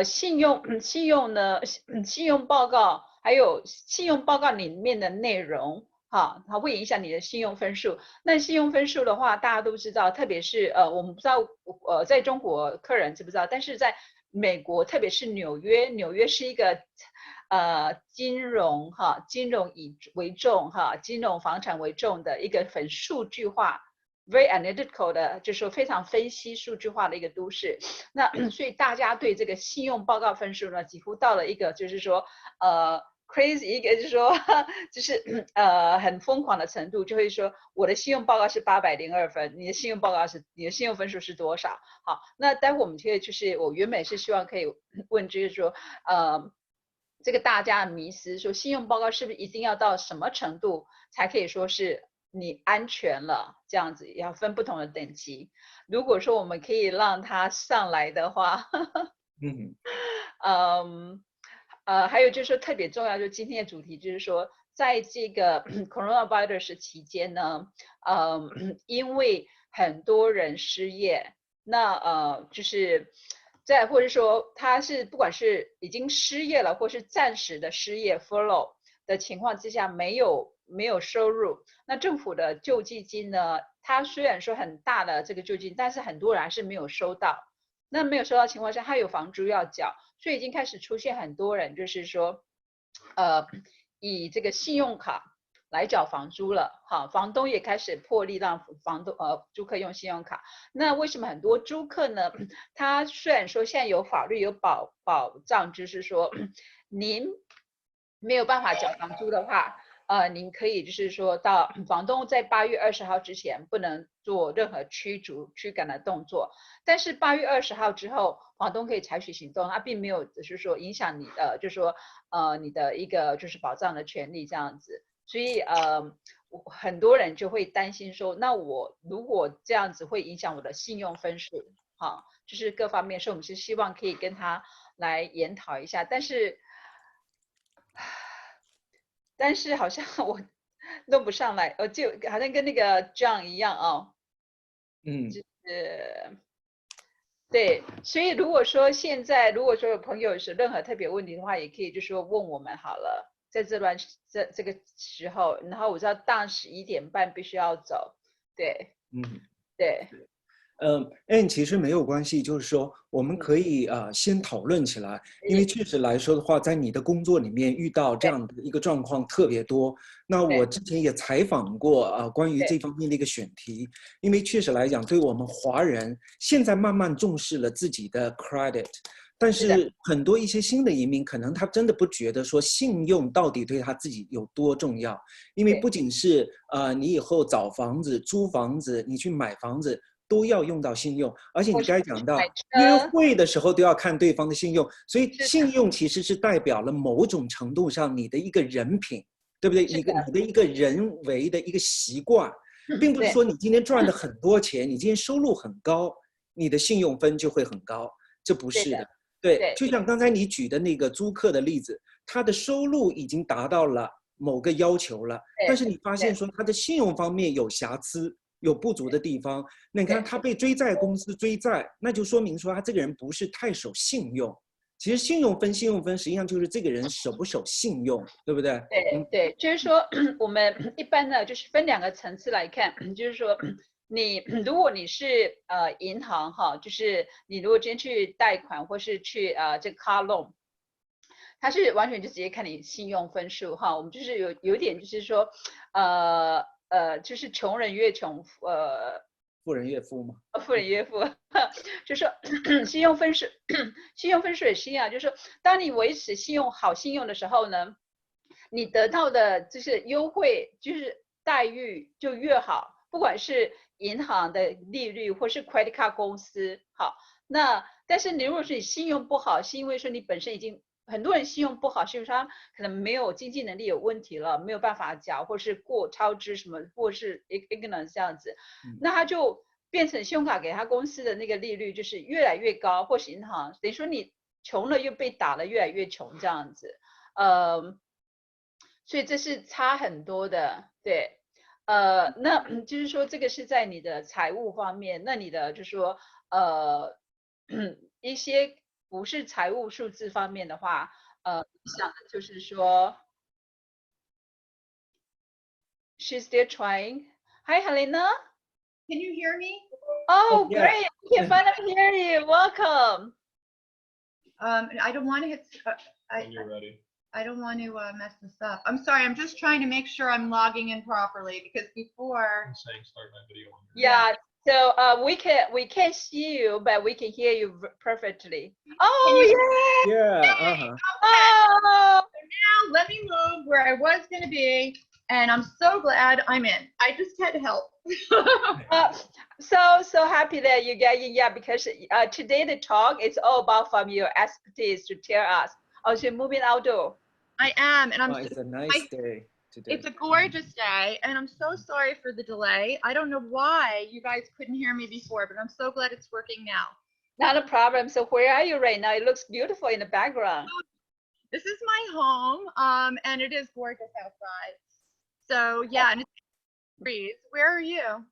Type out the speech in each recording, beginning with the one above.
信用呢，信用报告还有信用报告里面的内容，哈，它会影响你的信用分数。那信用分数的话，大家都知道，特别是我们不知道在中国客人知不知道，但是在美国，特别是纽约，纽约是一个金融为重哈，金融房产为重的一个很数据化。very analytical 的，就是说非常分析数据化的一个都市。那所以大家对这个信用报告分数呢，几乎到了一个就是说crazy 一个就是说就是很疯狂的程度，就会说我的信用报告是802分，你的信用分数是多少？好，那待会我们可以就是我原本是希望可以问，就是说这个大家的迷思，说信用报告是不是一定要到什么程度才可以说是你安全了？这样子也要分不同的等级。如果说我们可以让它上来的话，还有就是说特别重要，就今天的主题就是说，在这个 coronavirus 期间呢，因为很多人失业，那就是或者说他是不管是已经失业了，或是暂时的失业 furlough 的情况之下，没有收入，那政府的救济金呢，它虽然说很大的这个救济金，但是很多人还是没有收到。那没有收到情况下，他有房租要缴，所以已经开始出现很多人就是说，以这个信用卡来缴房租了，好，房东也开始破例让租客用信用卡。那为什么很多租客呢？他虽然说现在有法律有保障，就是说您没有办法缴房租的话，您可以就是说到房东在8月20号之前不能做任何驱赶的动作，但是8月20号之后，房东可以采取行动，它并没有就是说影响你的，就是说你的一个就是保障的权利这样子，所以很多人就会担心说，那我如果这样子会影响我的信用分数，好，就是各方面，所以我们是希望可以跟他来研讨一下，但是好像我弄不上来，就好像跟那个 John 一样哦，就是对，所以如果说现在如果说有朋友是任何特别问题的话，也可以就说问我们好了，在这个时候，然后我知道当11点半必须要走，对，对，其实没有关系，就是说我们可以先讨论起来，因为确实来说的话，在你的工作里面遇到这样的一个状况特别多。那我之前也采访过关于这方面的一个选题，因为确实来讲，对我们华人现在慢慢重视了自己的 credit。但是很多一些新的移民，可能他真的不觉得说信用到底对他自己有多重要，因为不仅是你以后找房子、租房子，你去买房子。都要用到信用，而且你刚才讲到约会的时候都要看对方的信用，所以信用其实是代表了某种程度上你的一个人品，对不对？你的一个人为的一个习惯，并不是说你今天赚的很多钱，你今天收入很高，你的信用分就会很高，这不是的。对，就像刚才你举的那个租客的例子，他的收入已经达到了某个要求了，但是你发现说他的信用方面有瑕疵。有不足的地方，那你看他被追债公司追债，那就说明说他这个人不是太守信用。其实信用分实际上就是这个人守不守信用，对不对？对，就是说我们一般呢就是分2个层次来看，就是说如果你是银行哈，就是你如果今天去贷款或是去这个 car loan。它是完全就直接看你信用分数哈，我们就是有点就是说，就是穷人越穷，富人越富吗？富人越富，就是说信用分数，信用分数也是一样，就是说，当你维持好信用的时候呢，你得到的就是优惠，就是待遇就越好，不管是银行的利率或是 credit card 公司，好，那但是你如果是你信用不好，是因为说你本身已经。很多人信用不好，是因为他可能没有经济能力有问题了，没有办法缴，或是超支什么，或是 ignorance 这样子，那他就变成信用卡给他公司的那个利率就是越来越高，或是银行等于说你穷了又被打了越来越穷这样子，所以这是差很多的，对，那就是说这个是在你的财务方面，那你的就是说一些不是财务数字方面的话，想的就是说 ，she's still trying. Hi, Helena. Can you hear me? Oh, yeah. great. We can finally hear you. Welcome. I don't want to hit. When you're ready. I don't want to mess this up. I'm sorry. I'm just trying to make sure I'm logging in properly because before. I'm saying start my video. Yeah. So we can't see you, but we can hear you perfectly. Oh yeah. Yeah. Oh. Now let me move where I was going to be, and I'm so glad I'm in. I just had help. So happy that you get in. Yeah, because today the talk is all about from your expertise to tell us. Oh, you're moving outdoor. I am, and I'm. It's a nice day today. It's a gorgeous day, and I'm so sorry for the delay. I don't know why you guys couldn't hear me before, but I'm so glad it's working now. Not a problem. So where are you right now? It looks beautiful in the background. This is my home, and it is gorgeous outside. So yeah, and it's breeze. Where are you?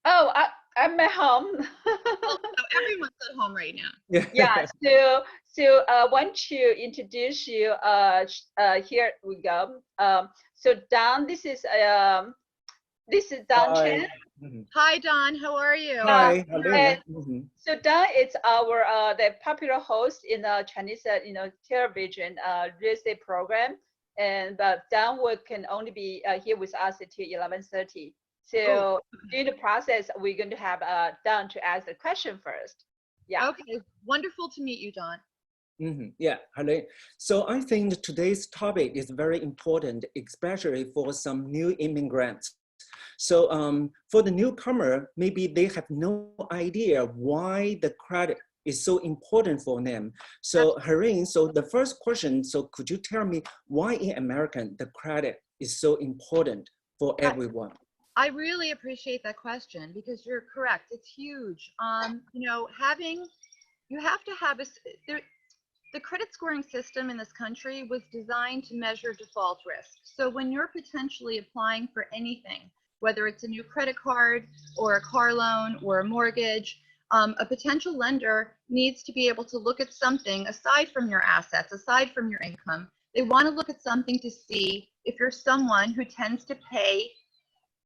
Oh, I'm at home. So everyone's at home right now. Yeah. So want to introduce you. Here we go. So Don, this is Don Hi. Chang. Hi, Don. How are you? Hi. And so Don is our the popular host in the Chinese television real estate program, and but Don can only be here with us until 11:30. So during the process, we're going to have Don to ask the question first. Yeah. Okay. Wonderful to meet you, Don. Yeah, hello. So I think today's topic is very important, especially for some new immigrants. So for the newcomer, maybe they have no idea why the credit is so important for them. So Hareen, so the first question, so could you tell me why in America the credit is so important for everyone? I really appreciate that question because you're correct. It's huge. You know, you have to have the credit scoring system in this country was designed to measure default risk. So when you're potentially applying for anything, whether it's a new credit card or a car loan or a mortgage, a potential lender needs to be able to look at something aside from your assets, aside from your income. They want to look at something to see if you're someone who tends to pay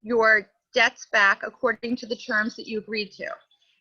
your debts back according to the terms that you agreed to.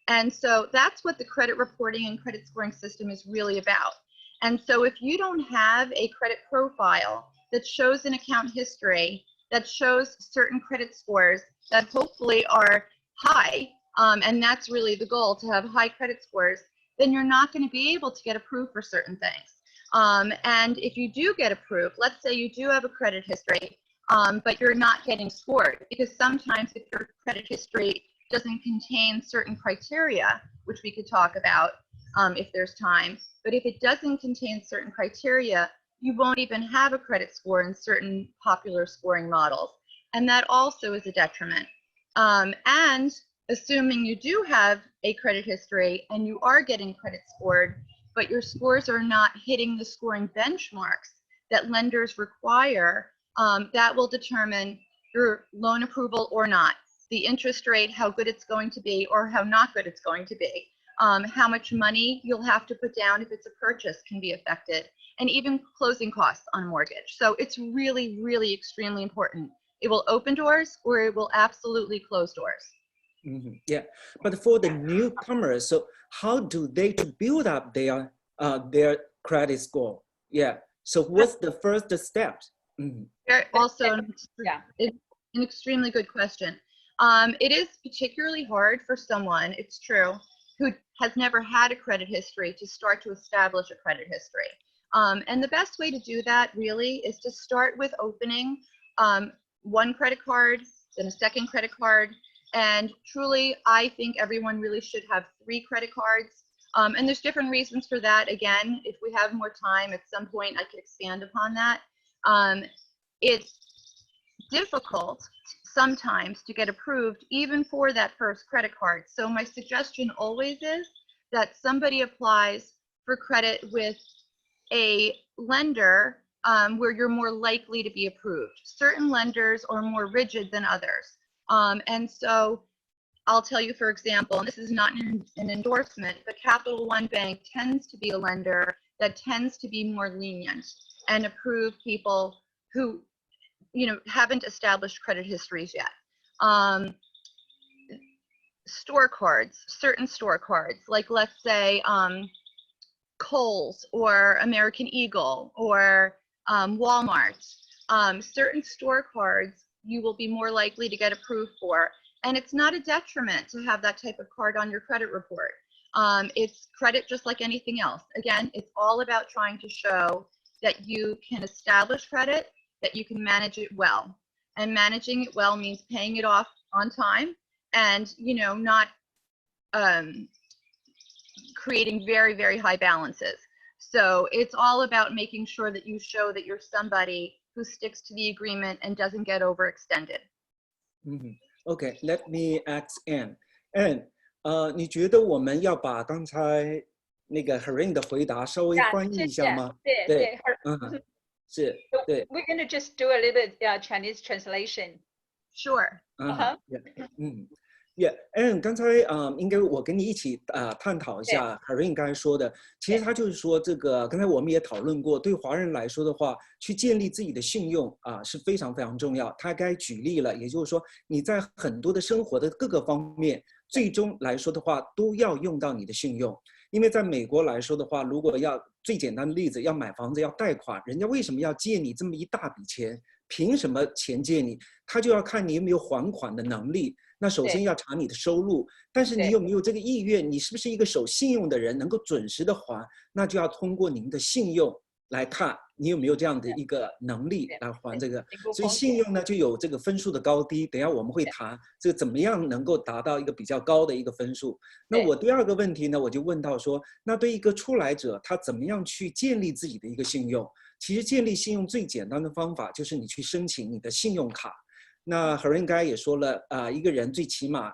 And so that's what the credit reporting and credit scoring system is really about. And so if you don't have a credit profile that shows an account history, that shows certain credit scores that hopefully are high, and that's really the goal, to have high credit scores, then you're not going to be able to get approved for certain things. And if you do get approved, let's say you do have a credit history, but you're not getting scored, because sometimes if your credit history doesn't contain certain criteria, which we could talk about if there's time, but if it doesn't contain certain criteria, you won't even have a credit score in certain popular scoring models. And that also is a detriment. And assuming you do have a credit history and you are getting credit scored, but your scores are not hitting the scoring benchmarks that lenders require, that will determine your loan approval or not, the interest rate, how good it's going to be or how not good it's going to be, how much money you'll have to put down if it's a purchase can be affected, and even closing costs on a mortgage. So it's really, really extremely important. It will open doors or it will absolutely close doors. Yeah, but for the newcomers, so how do they to build up their credit score? Yeah, so what's the first step? Also, it's an extremely good question. It is particularly hard for someone, it's true, who has never had a credit history to start to establish a credit history. And the best way to do that really is to start with opening one credit card, then a second credit card. And truly, I think everyone really should have 3 credit cards. And there's different reasons for that. Again, if we have more time at some point, I could expand upon that. It's difficult sometimes to get approved even for that first credit card. So my suggestion always is that somebody applies for credit with a lender where you're more likely to be approved. Certain lenders are more rigid than others. And so I'll tell you, for example, and this is not an endorsement, but Capital One Bank tends to be a lender that tends to be more lenient and approve people who, haven't established credit histories yet. Store cards, certain store cards, like let's say Kohl's or American Eagle or Walmart, certain store cards you will be more likely to get approved for. And it's not a detriment to have that type of card on your credit report. It's credit just like anything else. Again, it's all about trying to show that you can establish credit, that you can manage it well. And managing it well means paying it off on time and, not creating very, very high balances. So it's all about making sure that you show that you're somebody who sticks to the agreement and doesn't get overextended. Okay, let me ask Anne. Anne,你觉得我们要把刚才那个 Harin 的回答稍微翻译一下吗？对，是，对。We're going to just do a little bit Chinese translation. Sure. Yeah, 刚才应该我跟你一起探讨一下 Harin 刚才说的，其实他就是说这个，刚才我们也讨论过，对华人来说的话，去建立自己的信用是非常非常重要。他该举例了，也就是说你在很多的生活的各个方面，最终来说的话都要用到你的信用。因为在美国来说的话，如果要最简单的例子，要买房子要贷款，人家为什么要借你这么一大笔钱？凭什么钱借你？他就要看你有没有还款的能力。那首先要查你的收入，但是你有没有这个意愿？你是不是一个守信用的人，能够准时的还？那就要通过您的信用来看你有没有这样的一个能力来还这个。所以信用呢就有这个分数的高低。等一下我们会谈这个怎么样能够达到一个比较高的一个分数。那我第二个问题呢，我就问到说，那对一个初来者，他怎么样去建立自己的一个信用？其实建立信用最简单的方法就是你去申请你的信用卡。那 Harin 刚才也说了一个人最起码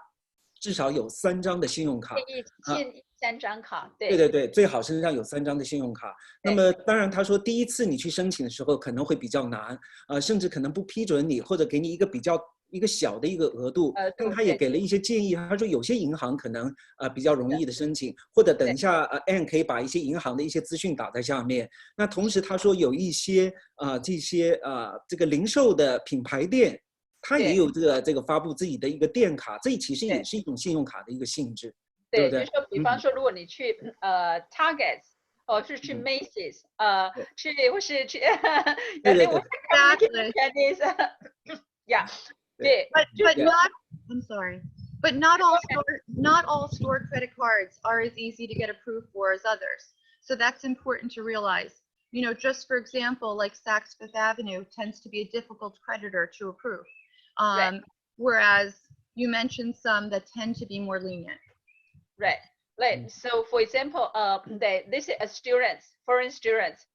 至少有3张的信用卡，建议3张卡，对，最好身上有3张的信用卡。那么当然他说第一次你去申请的时候可能会比较难，甚至可能不批准你，或者给你一个小的一个额度，但他也给了一些建议。他说有些银行可能比较容易的申请，或者等一下Anne 可以把一些银行的一些资讯打在下面。那同时他说有一些这个零售的品牌店，他也有这个发布自己的一去卡，这其实也是一种信用卡的一个性质，对不对？就是说，比方说，如果你去Target 是去 Macy's 或是去对，Yeah， 对。But not, I'm sorry, but not all store credit cards are as easy to get approved for as others. So that's important to realize. Just for example, like Saks Fifth Avenue tends to be a difficult creditor to approve. Whereas you mentioned some that tend to be more lenient. Right. So for example, this is a student, foreign student.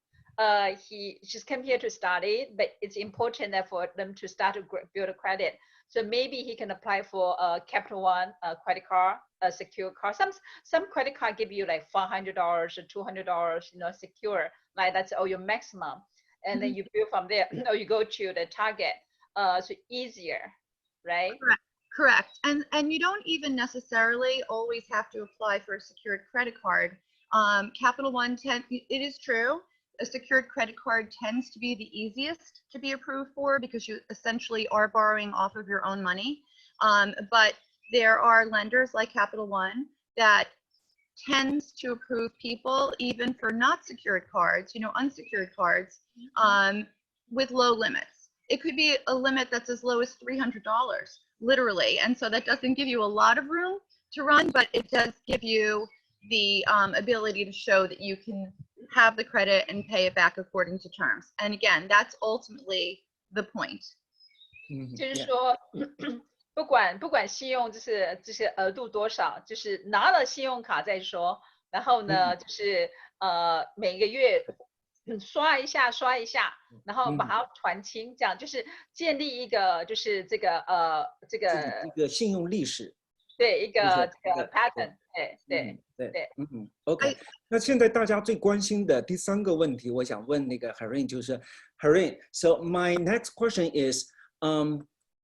He just came here to study, but it's important that for them to start to build a credit. So maybe he can apply for a Capital One credit card, a secure card. Some credit card give you like $500 or $200, secure. Like that's all your maximum, and then you build from there. Or you go to the Target. So easier, right? Correct. And you don't even necessarily always have to apply for a secured credit card. Capital One it is true. A secured credit card tends to be the easiest to be approved for because you essentially are borrowing off of your own money. But there are lenders like Capital One that tends to approve people even for not secured cards, unsecured cards, with low limits. It could be a limit that's as low as $300, literally. And so that doesn't give you a lot of room to run, but it does give you the ability to show that you can have the credit and pay it back according to terms. And again, that's ultimately the point. 就是说，不管信用就是额度多少，就是拿了信用卡再说。然后呢，就是每个月刷一下，然后把它还清，这样就是建立一个就是这个一个信用历史，对，一个这个 pattern， 对。OK， 那现在大家最关心的第3个问题，我想问那个 Harin， 就是 Harin。So my next question is,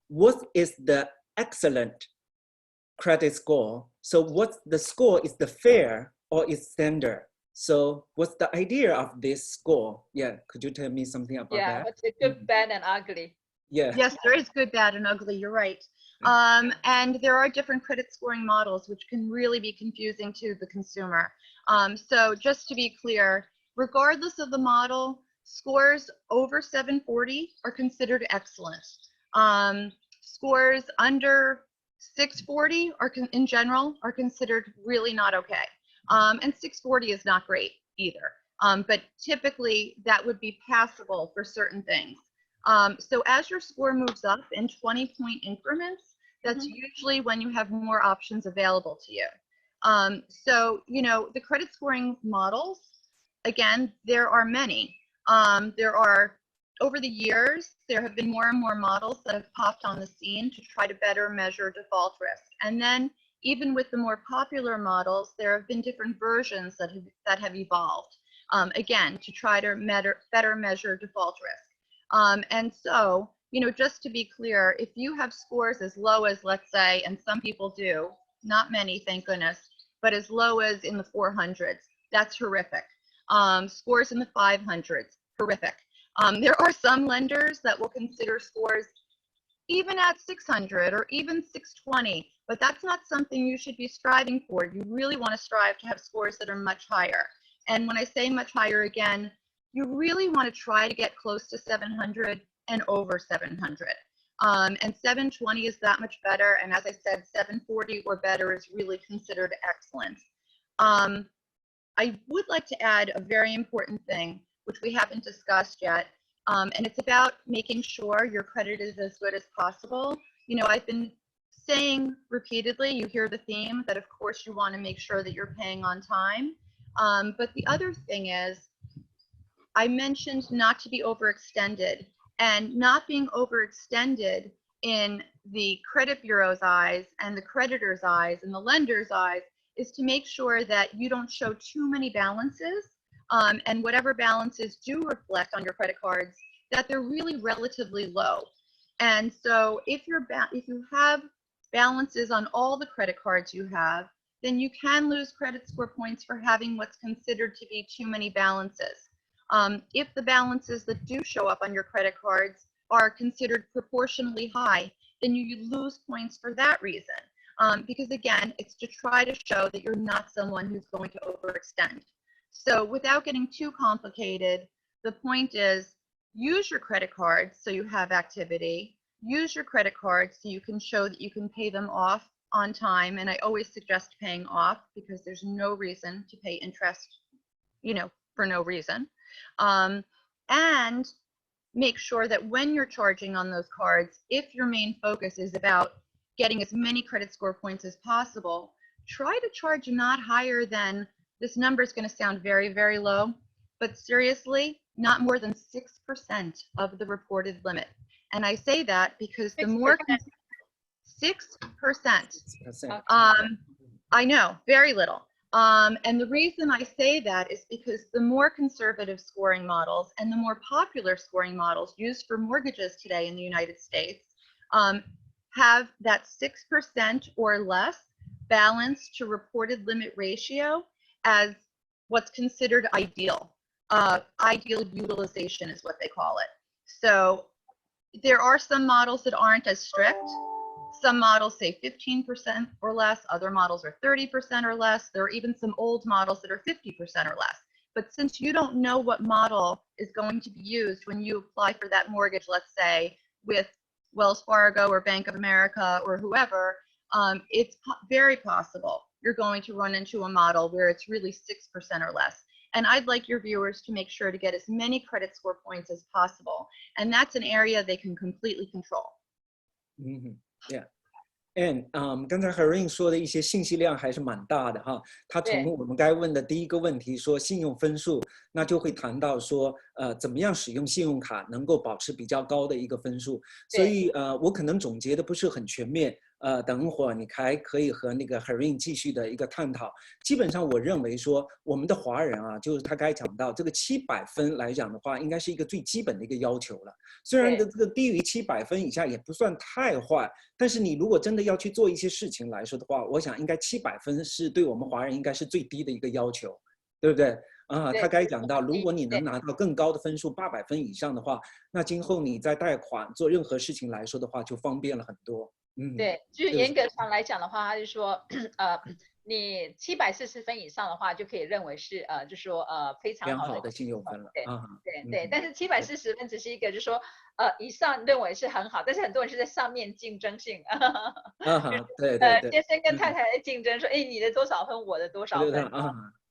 what is the excellent credit score. So what's the score? Is the fair or is standard? So what's the idea of this score? Yeah, could you tell me something about that? What's the good, bad, and ugly? Yeah. Yes, there is good, bad, and ugly. You're right. And there are different credit scoring models, which can really be confusing to the consumer. So just to be clear, regardless of the model, scores over 740 are considered excellent. Scores under 640 in general are considered really not okay. And 640 is not great either. But typically that would be passable for certain things. So as your score moves up in 20-point increments, that's usually when you have more options available to you. So, you know, the credit scoring models, again, there are many. Over the years, there have been more and more models that have popped on the scene to try to better measure default risk. And then even with the more popular models, there have been different versions that have evolved, again, to try to better measure default risk. And so, you know, just to be clear, if you have scores as low as, let's say, and some people do, not many, thank goodness, but as low as in the 400s, that's horrific. Scores in the 500s, horrific. There are some lenders that will consider scores even at 600 or even 620, but that's not something you should be striving for. You really want to strive to have scores that are much higher. And when I say much higher, again, you really want to try to get close to 700 and over 700. And 720 is that much better. And as I said, 740 or better is really considered excellent. I would like to add a very important thing, which we haven't discussed yet. And it's about making sure your credit is as good as possible. You know, I've been saying repeatedly, you hear the theme that of course you want to make sure that you're paying on time. But the other thing is, I mentioned not to be overextended, and not being overextended in the credit bureau's eyes and the creditor's eyes and the lender's eyes is to make sure that you don't show too many balances, and whatever balances do reflect on your credit cards, that they're really relatively low. And so if you have balances on all the credit cards you have, then you can lose credit score points for having what's considered to be too many balances. If the balances that do show up on your credit cards are considered proportionally high, then you lose points for that reason. Because again, it's to try to show that you're not someone who's going to overextend. So without getting too complicated, the point is use your credit cards so you have activity, use your credit cards so you can show that you can pay them off on time. And I always suggest paying off because there's no reason to pay interest, you know, for no reason. And make sure that when you're charging on those cards, if your main focus is about getting as many credit score points as possible, try to charge not higher than, this number is going to sound very, very low, but seriously, not more than 6% of the reported limit. And I say that because the more 6%. I know, very little. And the reason I say that is because the more conservative scoring models and the more popular scoring models used for mortgages today in the United States have that 6% or less balance to reported limit ratio as what's considered ideal. Ideal utilization is what they call it. So there are some models that aren't as strict. Some models say 15% or less, other models are 30% or less. There are even some old models that are 50% or less. But since you don't know what model is going to be used when you apply for that mortgage, let's say with Wells Fargo or Bank of America or whoever, it's very possible you're going to run into a model where it's really 6% or less. And I'd like your viewers to make sure to get as many credit score points as possible. And that's an area they can completely control. Yeah. And 刚才 Hareen 说的一些信息量还是蛮大的哈。他从我们该问的第一个问题说信用分数，那就会谈到说怎么样使用信用卡能够保持比较高的一个分数。所以我可能总结的不是很全面等会儿你还可以和那个 Harin 继续的一个探讨。基本上我认为说，我们的华人啊，就是他刚才讲到这个700分来讲的话，应该是一个最基本的一个要求了。虽然这个低于700分以下也不算太坏，但是你如果真的要去做一些事情来说的话，我想应该700分是对我们华人应该是最低的一个要求，对不对？啊，他该讲到，如果你能拿到更高的分数800分以上的话，那今后你在贷款做任何事情来说的话，就方便了很多。对，就是严格上来讲的话，他就说，你740分以上的话，就可以认为是就说非常良好好的信用分了。对，但是740分只是一个，就是说以上认为是很好，但是很多人是在上面竞争性，对，先生跟太太在竞争，说，哎，你的多少分，我的多少分，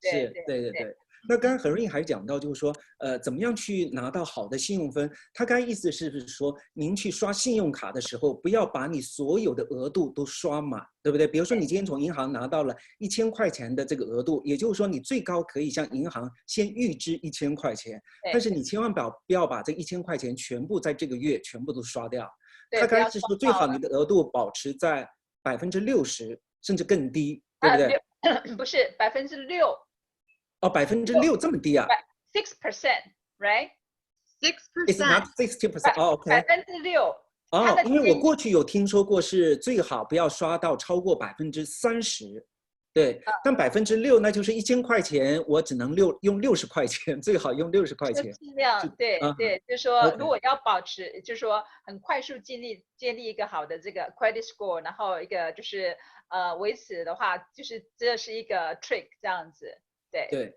对。那刚才Harin还讲到，就是说，怎么样去拿到好的信用分？他刚才意思是不是说，您去刷信用卡的时候，不要把你所有的额度都刷满，对不对？比如说，你今天从银行拿到了1000块钱的这个额度，也就是说，你最高可以向银行先预支1000块钱，但是你千万不要把这1000块钱全部在这个月全部都刷掉。他刚才是说，最好你的额度保持在60%甚至更低，对不对？不是6%。哦，6%这么低啊 ？6%, right? 6%. It's not 60%. 哦 ，OK。6%。哦，因为我过去有听说过是最好不要刷到超过30%，对。但6%那就是1000块钱，我只能用60块钱，最好用60块钱。尽量对，就是说如果要保持，就是说很快速建立一个好的这个 credit score， 然后一个就是维持的话，就是这是一个 trick 这样子。对，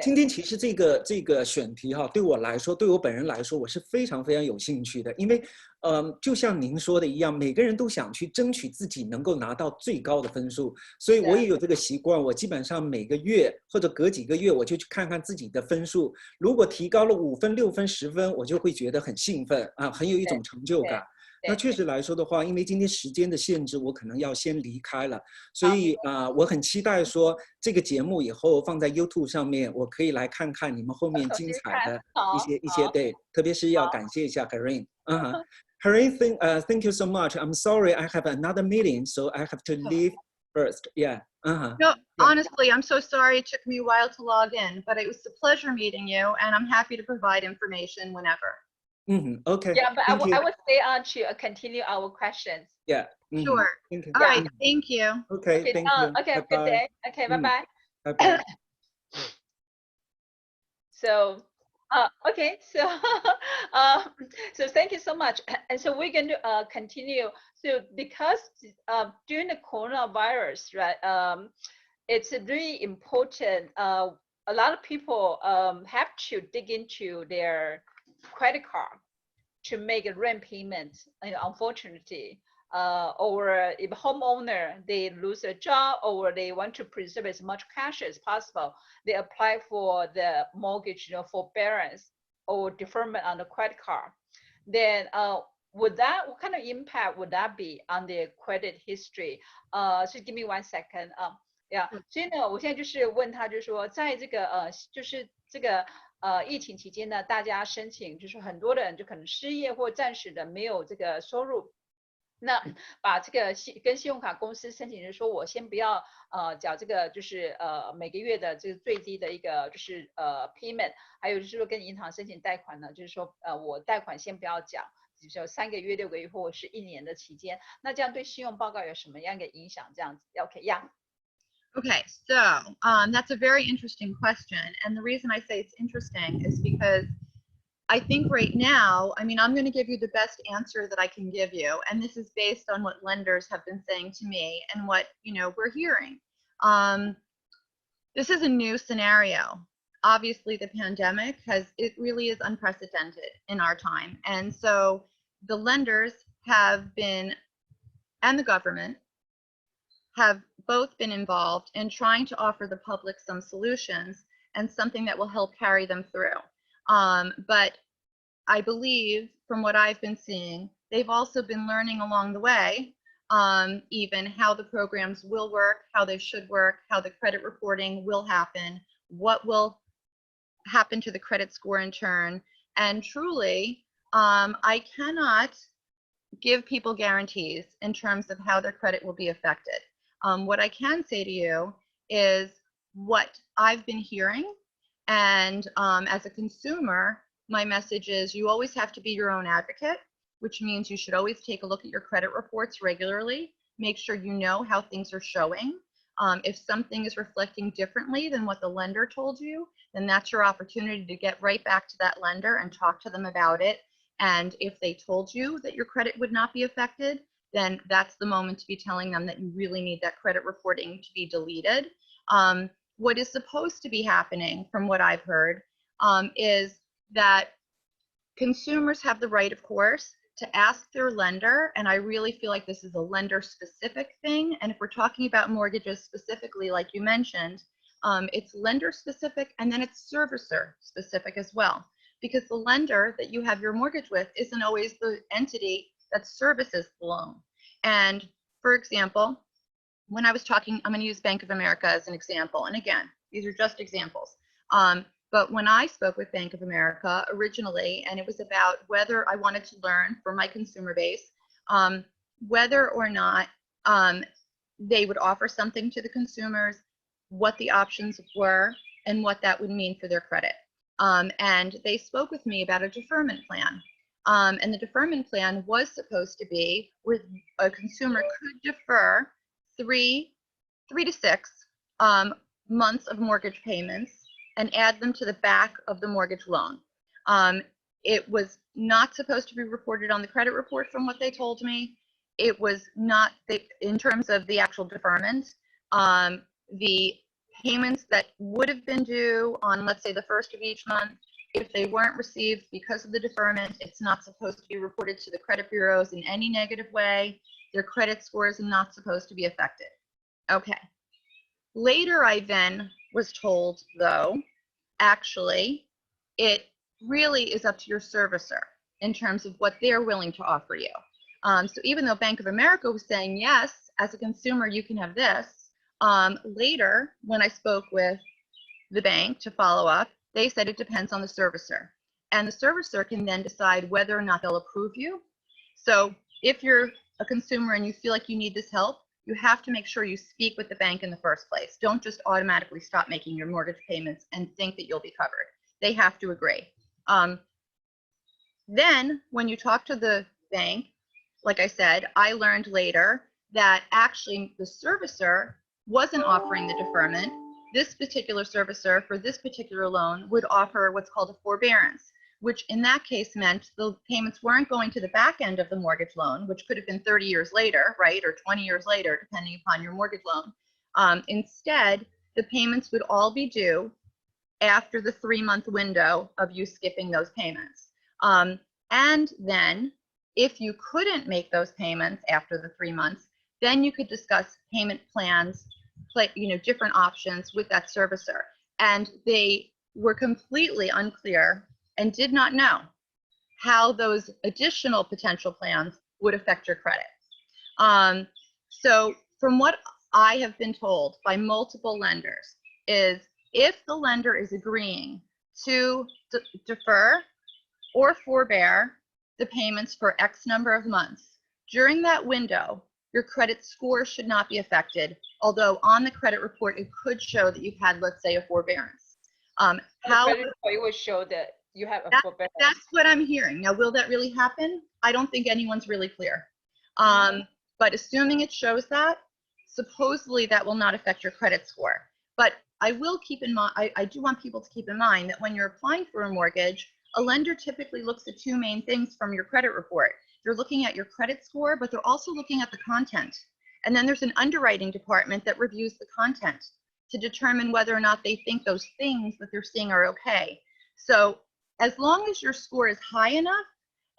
今天其实这个选题哈，对我来说，对我本人来说，我是非常非常有兴趣的，因为，就像您说的一样，每个人都想去争取自己能够拿到最高的分数，所以我也有这个习惯，我基本上每个月或者隔几个月，我就去看看自己的分数，如果提高了5分、6分、10分，我就会觉得很兴奋啊，很有一种成就感。那确实来说的话，因为今天时间的限制，我可能要先离开了，所以我很期待说这个节目以后放在 YouTube 上面，我可以来看看你们后面精彩的一些对，特别是要感谢一下 Harin。Harin, thank you so much. I'm sorry, I have another meeting, so I have to leave first. Yeah. No, honestly, I'm so sorry it took me a while to log in, but it was a pleasure meeting you, and I'm happy to provide information whenever. Okay. Yeah, but I will stay on to continue our questions. Yeah. Sure. All right. Thank you. Okay. Thank you. Okay. Have a good day. Okay. Bye-bye. Bye-bye. So, okay. So, so thank you so much. And so we're going to continue. So because during the coronavirus, right? It's really important. A lot of people have to dig into their credit card to make a rent payment, unfortunately, or if a homeowner, they lose their job or they want to preserve as much cash as possible, they apply for the mortgage, forbearance or deferment on the credit card. Then what kind of impact would that be on their credit history? So give me 1 second. Yeah， 所以呢，我现在就是问他，就是说，在这个就是这个疫情期间呢，大家申请，就是很多的人就可能失业或暂时的没有这个收入，那把这个跟信用卡公司申请，就是说我先不要缴这个就是每个月的这个最低的一个就是payment， 还有就是说跟银行申请贷款呢，就是说我贷款先不要缴。只有3个月、6个月或者是1年的期间，那这样对信用报告有什么样的影响？这样子 ，OK， 呀。Okay, so that's a very interesting question. And the reason I say it's interesting is because I think right now, I mean, I'm going to give you the best answer that I can give you. And this is based on what lenders have been saying to me and what, we're hearing. This is a new scenario. Obviously, the pandemic it really is unprecedented in our time. And so the lenders have been, and the government, have both been involved in trying to offer the public some solutions and something that will help carry them through. But I believe from what I've been seeing, they've also been learning along the way, even how the programs will work, how they should work, how the credit reporting will happen, what will happen to the credit score in turn. And truly, I cannot give people guarantees in terms of how their credit will be affected. What I can say to you is what I've been hearing, and as a consumer, my message is you always have to be your own advocate, which means you should always take a look at your credit reports regularly, make sure you know how things are showing. If something is reflecting differently than what the lender told you, then that's your opportunity to get right back to that lender and talk to them about it. And if they told you that your credit would not be affected, then that's the moment to be telling them that you really need that credit reporting to be deleted. What is supposed to be happening, from what I've heard, is that consumers have the right, of course, to ask their lender, and I really feel like this is a lender-specific thing. And if we're talking about mortgages specifically, like you mentioned, it's lender-specific, and then it's servicer-specific as well, because the lender that you have your mortgage with isn't always the entity that services the loan. And for example, when I was talking, I'm going to use Bank of America as an example, and again, these are just examples. But when I spoke with Bank of America originally, and it was about whether I wanted to learn for my consumer base, whether or not they would offer something to the consumers, what the options were, and what that would mean for their credit. And they spoke with me about a deferment plan. And the deferment plan was supposed to be where a consumer could defer 3 to 6 months of mortgage payments and add them to the back of the mortgage loan. It was not supposed to be reported on the credit report from what they told me. It was not, in terms of the actual deferment, the payments that would have been due on, let's say, the first of each month, if they weren't received because of the deferment, it's not supposed to be reported to the credit bureaus in any negative way. Their credit scores are not supposed to be affected. Okay. Later, I then was told, though, actually, it really is up to your servicer in terms of what they're willing to offer you. So even though Bank of America was saying, yes, as a consumer, you can have this, later, when I spoke with the bank to follow up, they said it depends on the servicer. And the servicer can then decide whether or not they'll approve you. So if you're a consumer and you feel like you need this help, you have to make sure you speak with the bank in the first place. Don't just automatically stop making your mortgage payments and think that you'll be covered. They have to agree. Then when you talk to the bank, like I said, I learned later that actually the servicer wasn't offering the deferment. This particular servicer for this particular loan would offer what's called a forbearance, which in that case meant the payments weren't going to the back end of the mortgage loan, which could have been 30 years later, right, or 20 years later, depending upon your mortgage loan. Instead, the payments would all be due after the 3-month window of you skipping those payments. And then if you couldn't make those payments after the 3 months, then you could discuss payment plans, different options with that servicer. And they were completely unclear and did not know how those additional potential plans would affect your credit. So from what I have been told by multiple lenders is if the lender is agreeing to defer or forbear the payments for X number of months, during that window, your credit score should not be affected, although on the credit report, it could show that you've had, let's say, a forbearance. How it would show that you have a forbearance. That's what I'm hearing. Now, will that really happen? I don't think anyone's really clear. But assuming it shows that, supposedly that will not affect your credit score. But I will keep in mind, I do want people to keep in mind that when you're applying for a mortgage, a lender typically looks at 2 main things from your credit report. They're looking at your credit score, but they're also looking at the content. And then there's an underwriting department that reviews the content to determine whether or not they think those things that they're seeing are okay. So as long as your score is high enough,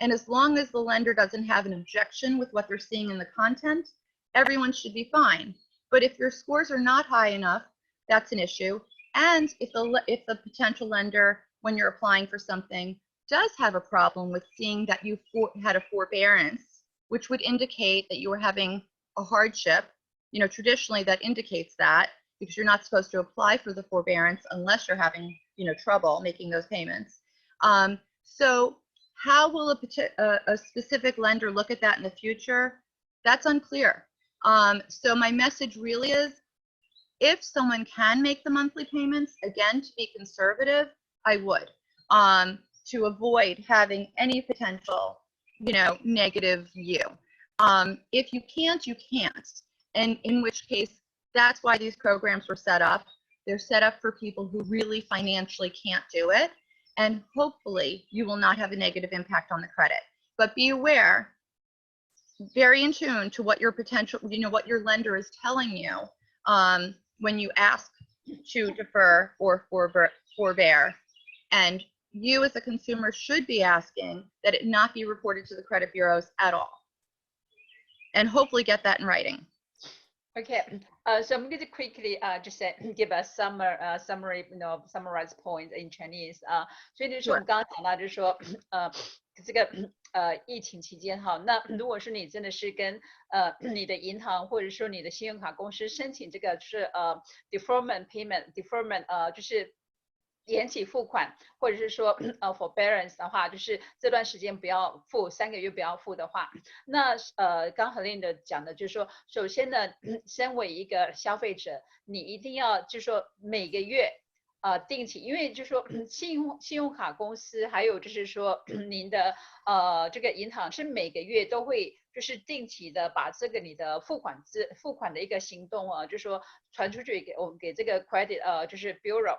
and as long as the lender doesn't have an objection with what they're seeing in the content, everyone should be fine. But if your scores are not high enough, that's an issue. And if the potential lender, when you're applying for something, does have a problem with seeing that you had a forbearance, which would indicate that you were having a hardship, traditionally that indicates that, because you're not supposed to apply for the forbearance unless you're having, trouble making those payments. So how will a specific lender look at that in the future? That's unclear. So my message really is, if someone can make the monthly payments, again, to be conservative, I would, to avoid having any potential, negative view. If you can't, you can't. And in which case, that's why these programs were set up. They're set up for people who really financially can't do it. And hopefully you will not have a negative impact on the credit. But be aware, very in tune to what your potential, what your lender is telling you when you ask to defer or forbear. And you as a consumer should be asking that it not be reported to the credit bureaus at all. And hopefully get that in writing. Okay, so I'm going to quickly just give a summary, summarized point in Chinese 所以就是我们刚刚讲到，就是说这个疫情期间哈，那如果是你真的是跟你的银行或者说你的信用卡公司申请这个就是deferment payment 就是延期付款，或者是说forbearance 的话，就是这段时间不要付，3个月不要付的话，那刚Helene讲的就是说，首先呢，身为一个消费者，你一定要就是说每个月定期，因为就是说信用卡公司还有就是说您的这个银行是每个月都会就是定期的把这个你的付款的一个行动就是说传出去给这个 credit 就是 bureau。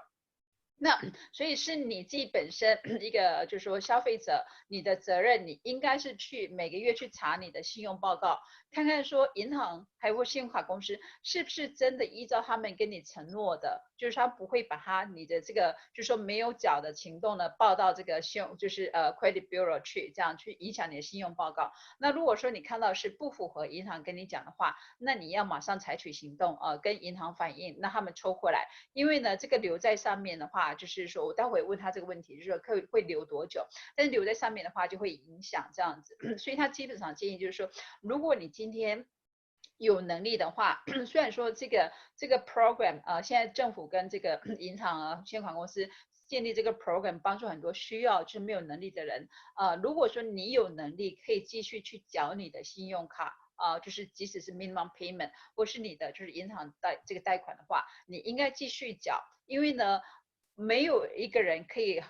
那所以是你自己本身一个就是说消费者，你的责任，你应该是去每个月去查你的信用报告，看看说银行还有信用卡公司是不是真的依照他们跟你承诺的，就是他不会把你的这个就是说没有缴的行动呢报到这个就是credit bureau 去，这样去影响你的信用报告。那如果说你看到是不符合银行跟你讲的话，那你要马上采取行动跟银行反映，那他们抽回来，因为呢这个留在上面的话。就是说我待会问他这个问题，就是说会留多久，但是留在上面的话就会影响这样子，所以他基本上建议就是说，如果你今天有能力的话，虽然说这个 program 现在政府跟这个银行信用卡公司建立这个 program 帮助很多需要就是没有能力的人如果说你有能力可以继续去缴你的信用卡就是即使是 minimum payment 或是你的就是银行这个贷款的话，你应该继续缴，因为呢没有一个人可以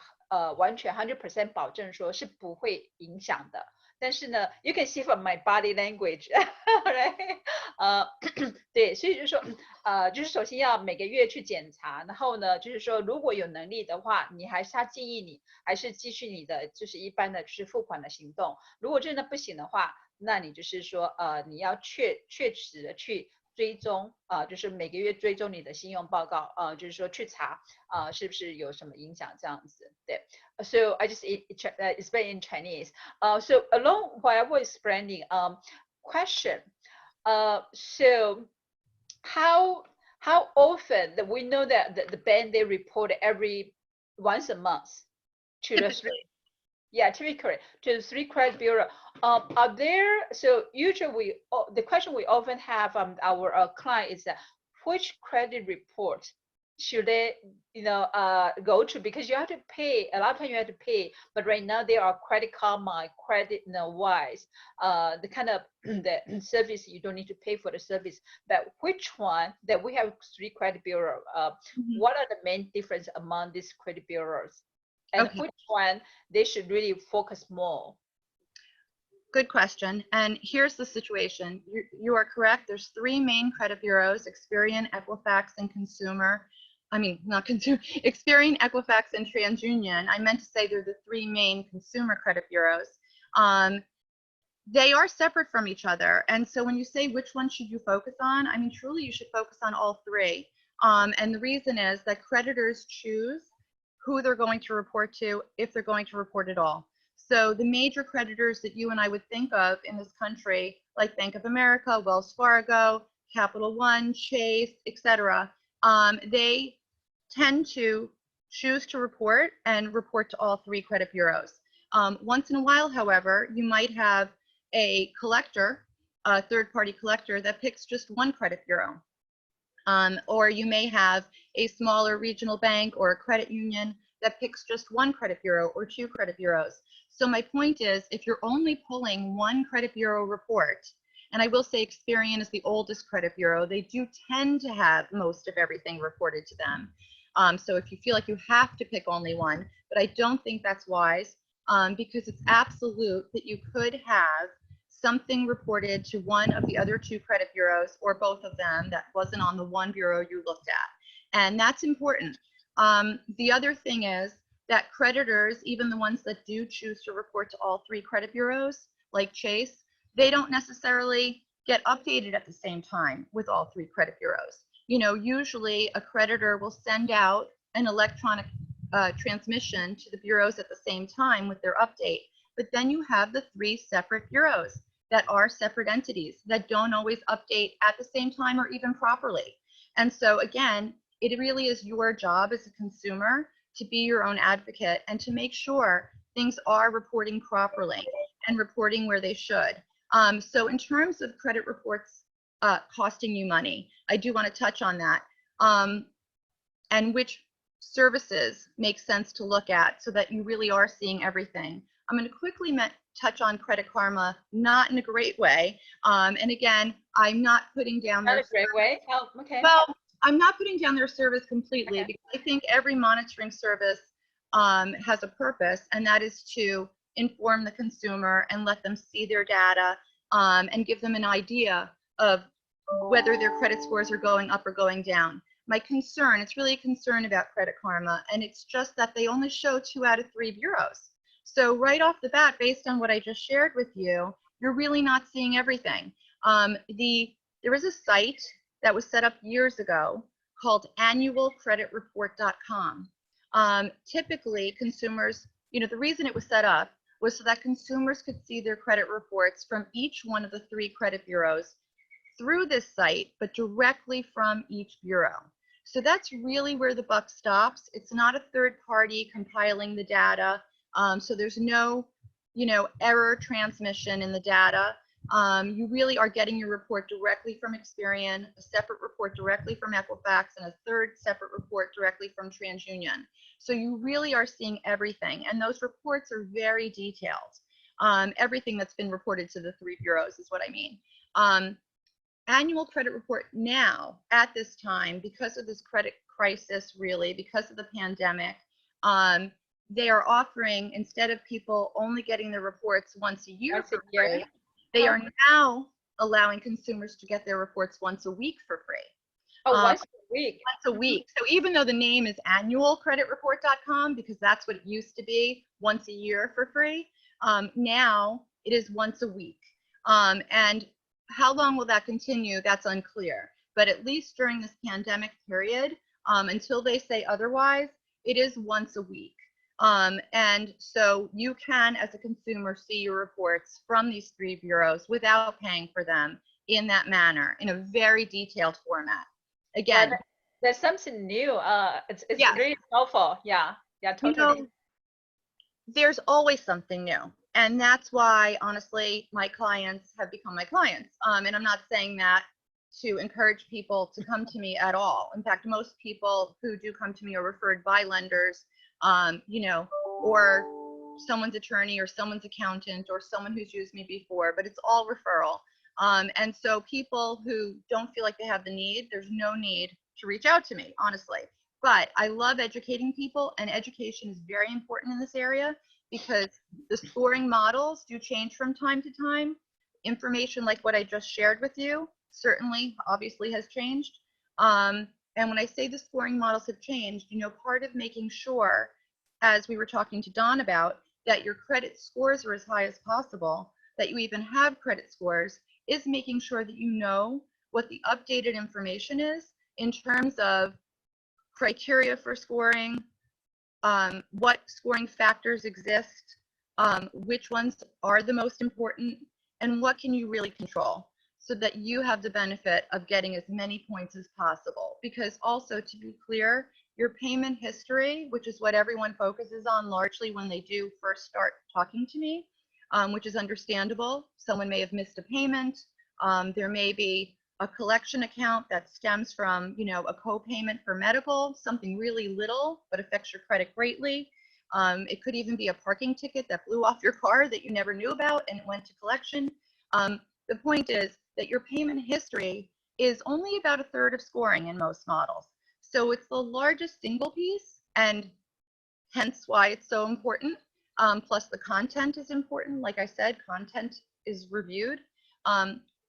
完全 100% 保证说是不会影响的。但是呢 you can see from my body language right? 对，所以就是说就是首先要每个月去检查，然后呢就是说如果有能力的话，他建议你还是继续你的就是一般的就是付款的行动，如果真的不行的话，那你就是说你要确实的去追踪就是每个月追踪你的信用报告就是说去查是不是有什么影响这样子。对 So I just explain in Chinese. So along while I was explaining question so how often that we know that the bank they report once a month to the typically to the 3 credit bureau. Are there, so usually the question we often have our client is that which credit report should they go to, because you have to pay a lot of time, you have to pay, but right now there are credit karma, credit wise the kind of the service you don't need to pay for the service, but which one that we have 3 credit bureau what are the main difference among these credit bureaus? And which one they should really focus more? Good question. And here's the situation. You are correct. There's 3 main credit bureaus: Experian, Equifax, and Experian, Equifax, and TransUnion. I meant to say they're the 3 main consumer credit bureaus. They are separate from each other. And so when you say which one should you focus on, I mean, truly you should focus on all 3. And the reason is that creditors choose who they're going to report to, if they're going to report at all. So the major creditors that you and I would think of in this country, like Bank of America, Wells Fargo, Capital One, Chase, etc., they tend to choose to report to all 3 credit bureaus. Once in a while, however, you might have a collector, a third-party collector that picks just 1 credit bureau. Or you may have a smaller regional bank or a credit union that picks just one credit bureau or two credit bureaus. So my point is, if you're only pulling one credit bureau report, and I will say Experian is the oldest credit bureau, they do tend to have most of everything reported to them. So if you feel like you have to pick only one, but I don't think that's wise, because it's absolute that you could have something reported to one of the other two credit bureaus or both of them that wasn't on the one bureau you looked at. And that's important. The other thing is that creditors, even the ones that do choose to report to all three credit bureaus, like Chase, they don't necessarily get updated at the same time with all three credit bureaus. You know, usually a creditor will send out an electronic transmission to the bureaus at the same time with their update, but then you have the three separate bureaus that are separate entities that don't always update at the same time or even properly. And so again, it really is your job as a consumer to be your own advocate and to make sure things are reporting properly and reporting where they should. So in terms of credit reports costing you money, I do want to touch on that, and which services make sense to look at so that you really are seeing everything. I'm going to quickly touch on Credit Karma, not in a great way. And again, I'm not putting down Not their a great way. Oh, okay. Well, I'm not putting down their service completely, because I think every monitoring service has a purpose, and that is to inform the consumer and let them see their data and give them an idea of whether their credit scores are going up or going down. My concern, it's really a concern about Credit Karma, and it's just that they only show 2 out of 3 bureaus. So right off the bat, based on what I just shared with you, you're really not seeing everything. There is a site that was set up years ago called annualcreditreport.com. Typically, consumers, you know, the reason it was set up was so that consumers could see their credit reports from each one of the 3 credit bureaus through this site, but directly from each bureau. So that's really where the buck stops. It's not a third party compiling the data. So there's no, you know, error transmission in the data. You really are getting your report directly from Experian, a separate report directly from Equifax, and a third separate report directly from TransUnion. So you really are seeing everything, and those reports are very detailed. Everything that's been reported to the 3 bureaus is what I mean. Annual credit report now, at this time, because of this credit crisis, really, because of the pandemic, they are offering, instead of people only getting their reports once a year for free, they are now allowing consumers to get their reports once a week for free. Oh, once a week. Once a week. So even though the name is annualcreditreport.com, because that's what it used to be, once a year for free, now it is once a week. And how long will that continue? That's unclear. But at least during this pandemic period, until they say otherwise, it is once a week. And so you can, as a consumer, see your reports from these 3 bureaus without paying for them in that manner, in a very detailed format. Again, there's something new. It's yeah. really helpful. Yeah, totally. You know, there's always something new. And that's why, honestly, my clients have become my clients. And I'm not saying that to encourage people to come to me at all. In fact, most people who do come to me are referred by lenders, you know, or someone's attorney or someone's accountant or someone who's used me before, but it's all referral. And so people who don't feel like they have the need, there's no need to reach out to me, honestly. But I love educating people, and education is very important in this area because the scoring models do change from time to time. Information like what I just shared with you certainly, obviously has changed. And when I say the scoring models have changed, you know, part of making sure, as we were talking to Dawn about, that your credit scores are as high as possible, that you even have credit scores, is making sure that you know what the updated information is in terms of criteria for scoring, what scoring factors exist, which ones are the most important, and what can you really control, so that you have the benefit of getting as many points as possible. Because also, to be clear, your payment history, which is what everyone focuses on largely when they do first start talking to me, which is understandable. Someone may have missed a payment. There may be a collection account that stems from, you know, a co-payment for medical, something really little but affects your credit greatly. It could even be a parking ticket that blew off your car that you never knew about and it went to collection. The point is that your payment history is only about a third of scoring in most models. So it's the largest single piece, and hence why it's so important. Plus the content is important. Like I said, content is reviewed,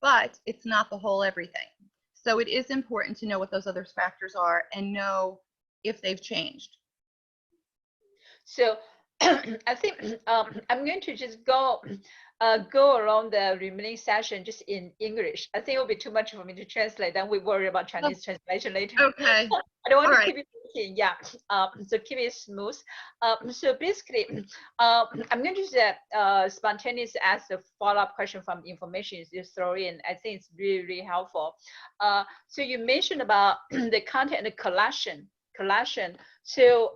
but it's not the whole everything. So it is important to know what those other factors are and know if they've changed. So I think I'm going to just go around the remaining session just in English. I think it will be too much for me to translate. Then we worry about Chinese translation later. Okay. I don't want All to keep it thinking. Yeah. So keep it smooth. So basically, I'm going to just spontaneously ask a follow-up question from the information you throw in. I think it's really, really helpful. So you mentioned about the content and the collection. So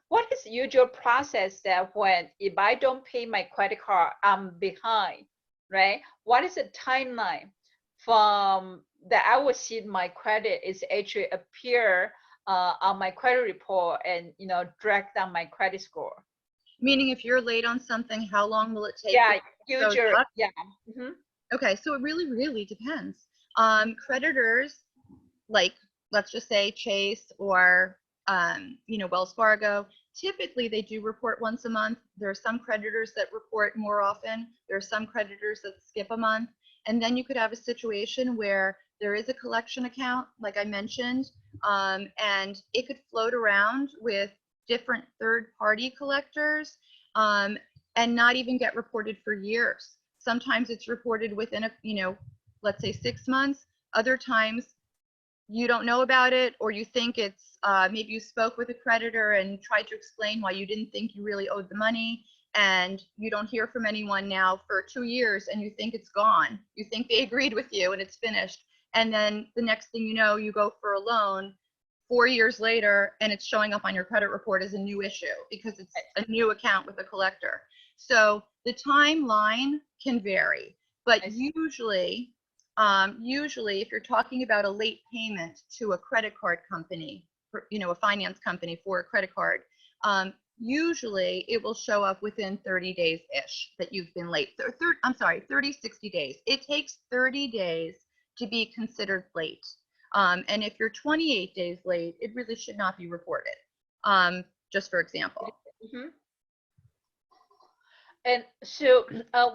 what is the usual process that when, if I don't pay my credit card, I'm behind, right? What is the timeline from that I will see my credit is actually appear on my credit report and, you know, drag down my credit score? Meaning if you're late on something, how long will it take? Yeah, usually, yeah. Okay, so it really, really depends. Creditors, like, let's just say Chase or you know, Wells Fargo, typically they do report once a month. There are some creditors that report more often. There are some creditors that skip a month. And then you could have a situation where there is a collection account, like I mentioned, and it could float around with different third-party collectors and not even get reported for years. Sometimes it's reported within a, you know, let's say 6 months. Other times you don't know about it, or you think it's maybe you spoke with a creditor and tried to explain why you didn't think you really owed the money, and you don't hear from anyone now for 2 years and you think it's gone. You think they agreed with you and it's finished. And then the next thing you know, you go for a loan 4 years later and it's showing up on your credit report as a new issue because it's a new account with a collector. So the timeline can vary, but usually if you're talking about a late payment to a credit card company, you know, a finance company for a credit card, usually it will show up within 30 days-ish that you've been late. 60 days. It takes 30 days to be considered late. And if you're 28 days late, it really should not be reported, just for example. And so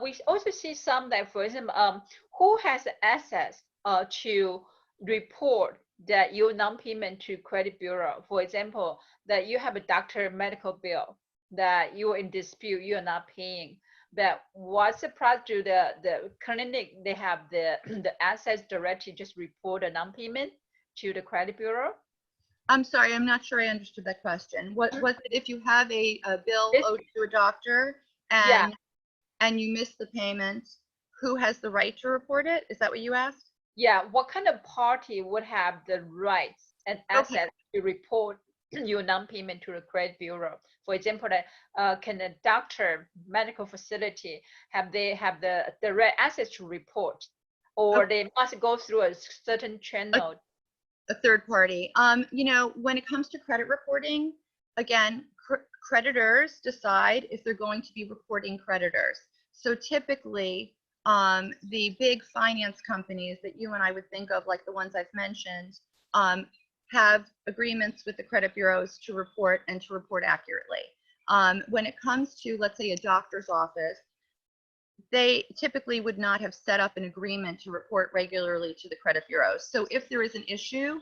we also see some that, for example, who has access to report that your non-payment to credit bureau? For example, that you have a doctor medical bill that you're in dispute, you're not paying. But what's the process? The clinic, they have the access directly just report a non-payment to the credit bureau? I'm sorry, I'm not sure I understood that question. What was it if you have a bill owed to a doctor and you miss the payment, who has the right to report it? Is that what you asked? Yeah, what kind of party would have the rights and access to report your non-payment to the credit bureau? For example, can a doctor, medical facility, have the right access to report, or they must go through a certain channel? A third party. You know, when it comes to credit reporting, again, creditors decide if they're going to be reporting creditors. So typically, the big finance companies that you and I would think of, like the ones I've mentioned, have agreements with the credit bureaus to report and to report accurately. When it comes to, let's say, a doctor's office, they typically would not have set up an agreement to report regularly to the credit bureaus. So if there is an issue,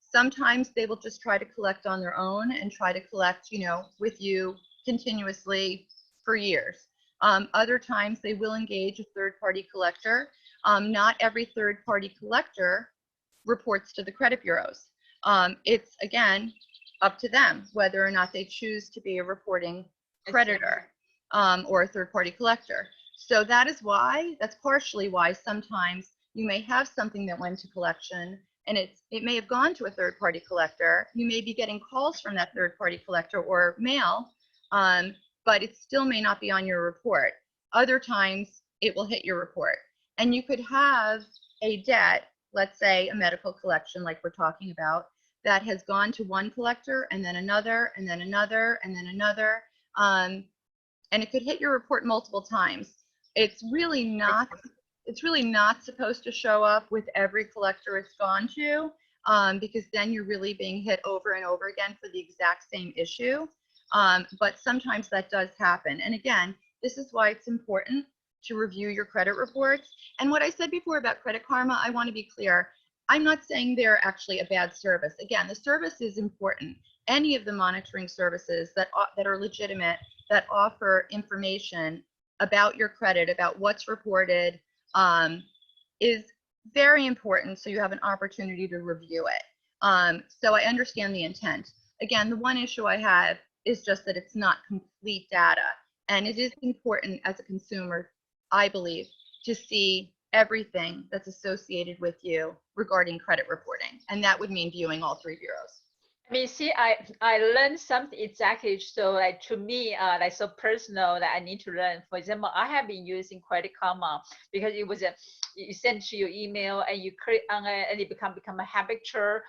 sometimes they will just try to collect on their own and try to collect, you know, with you continuously for years. Other times they will engage a third-party collector. Not every third-party collector reports to the credit bureaus. It's, again, up to them whether or not they choose to be a reporting creditor or a third-party collector. So that is why, that's partially why sometimes you may have something that went to collection and it may have gone to a third-party collector. You may be getting calls from that third-party collector or mail, but it still may not be on your report. Other times it will hit your report. And you could have a debt let's say a medical collection like we're talking about, that has gone to one collector and then another and then another and then another, and it could hit your report multiple times. It's really not supposed to show up with every collector it's gone to, because then you're really being hit over and over again for the exact same issue. But sometimes that does happen. And again, this is why it's important to review your credit reports. And what I said before about Credit Karma, I want to be clear. I'm not saying they're actually a bad service. Again, the service is important. Any of the monitoring services that are legitimate, that offer information about your credit, about what's reported, is very important, so you have an opportunity to review it. So I understand the intent. Again, the one issue I have is just that it's not complete data. And it is important as a consumer, I believe, to see everything that's associated with you regarding credit reporting. And that would mean viewing all 3 bureaus. I mean, see, I learned something exactly. So like to me, like so personal that I need to learn. For example, I have been using Credit Karma because it was you send to your email and you click on it and it become a habitual,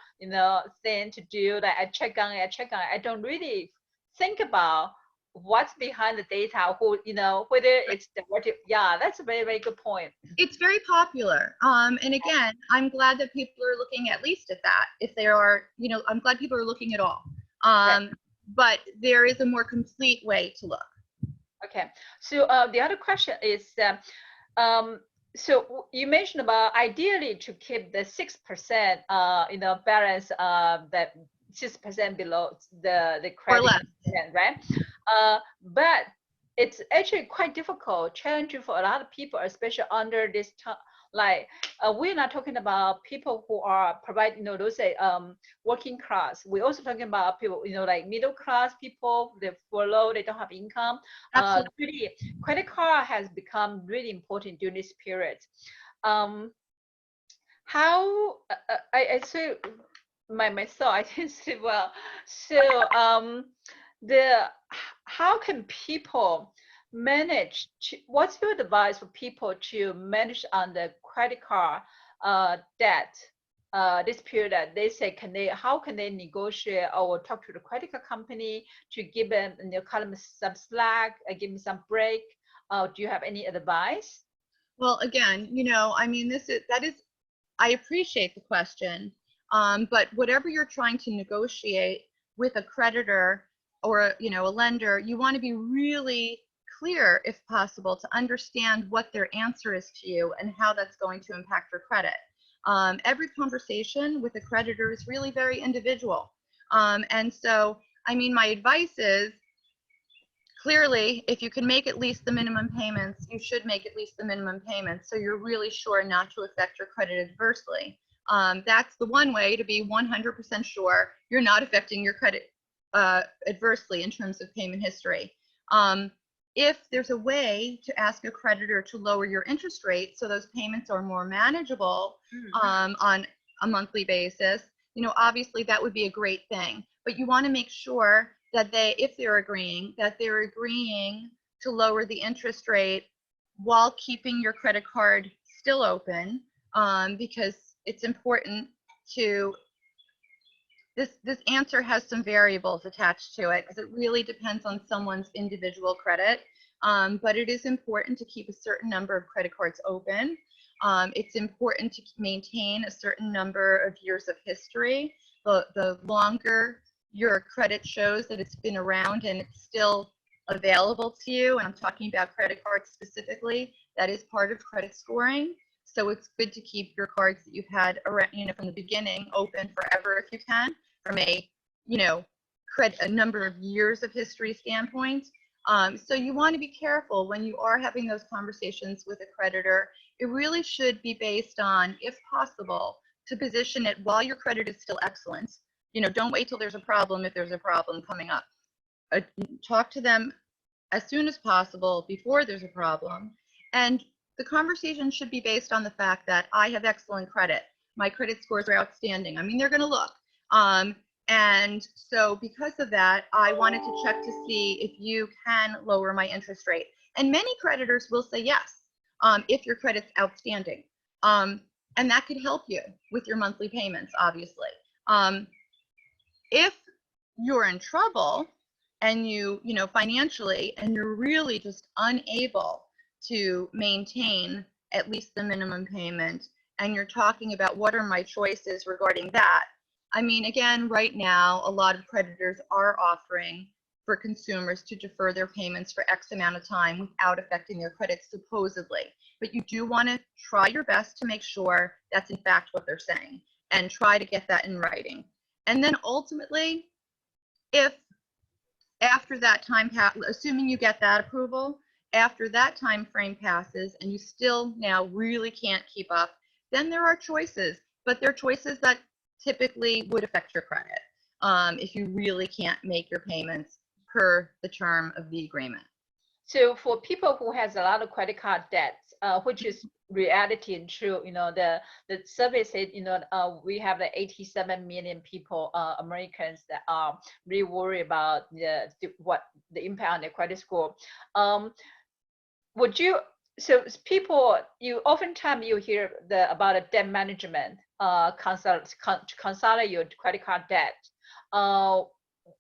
thing to do. That I check on it. I don't really think about what's behind the data, whether it's the yeah, that's a very, very good point. It's very popular. And again, I'm glad that people are looking at least at that. If they are, I'm glad people are looking at all. Right. But there is a more complete way to look. Okay. So the other question is, so you mentioned about ideally to keep the 6%, balance, that 6% below the credit, right? But it's actually quite difficult, challenging for a lot of people, especially under this time. Like we're not talking about people who are providing, those working class. We're also talking about people, like middle class people, they're furloughed, they don't have income. Really, credit card has become really important during this period. How I say my thought, I didn't sleep well. So how can people manage what's your advice for people to manage on the credit card debt this period that they say, how can they negotiate or talk to the credit card company to give them, cut them some slack, give them some break? Do you have any advice? Well, again, I mean, I appreciate the question, but whatever you're trying to negotiate with a creditor or a lender, you want to be really clear, if possible, to understand what their answer is to you and how that's going to impact your credit. Every conversation with a creditor is really very individual. And so, I mean, my advice is, clearly, if you can make at least the minimum payments, you should make at least the minimum payments, so you're really sure not to affect your credit adversely. That's the one way to be 100% sure you're not affecting your credit adversely in terms of payment history. If there's a way to ask a creditor to lower your interest rate so those payments are more manageable on a monthly basis, obviously that would be a great thing. But you want to make sure that if they're agreeing, that they're agreeing to lower the interest rate while keeping your credit card still open, because it's important to, this answer has some variables attached to it because it really depends on someone's individual credit, but it is important to keep a certain number of credit cards open. It's important to maintain a certain number of years of history. The longer your credit shows that it's been around and it's still available to you, and I'm talking about credit cards specifically, that is part of credit scoring. So it's good to keep your cards that you've had around, from the beginning open forever if you can, from a, a number of years of history standpoint. So you want to be careful when you are having those conversations with a creditor. It really should be based on, if possible, to position it while your credit is still excellent. Don't wait till there's a problem if there's a problem coming up. Talk to them as soon as possible before there's a problem. And the conversation should be based on the fact that I have excellent credit. My credit scores are outstanding. I mean, they're going to look. And so because of that, I wanted to check to see if you can lower my interest rate. And many creditors will say yes, if your credit's outstanding. And that could help you with your monthly payments, obviously. If you're in trouble and you know, financially, and you're really just unable to maintain at least the minimum payment, and you're talking about what are my choices regarding that, I mean, again, right now, a lot of creditors are offering for consumers to defer their payments for X amount of time without affecting their credit, supposedly. But you do want to try your best to make sure that's in fact what they're saying, and try to get that in writing. And then ultimately, if after that time, assuming you get that approval, after that time frame passes and you still now really can't keep up, then there are choices, but they're choices that typically would affect your credit if you really can't make your payments per the term of the agreement. So for people who has a lot of credit card debts, which is reality and true, you know, the survey said, you know, we have the 87 million people, Americans, that are really worried about the impact on their credit score. Would you, so people, you oftentimes you hear about a debt management, consolidate your credit card debt.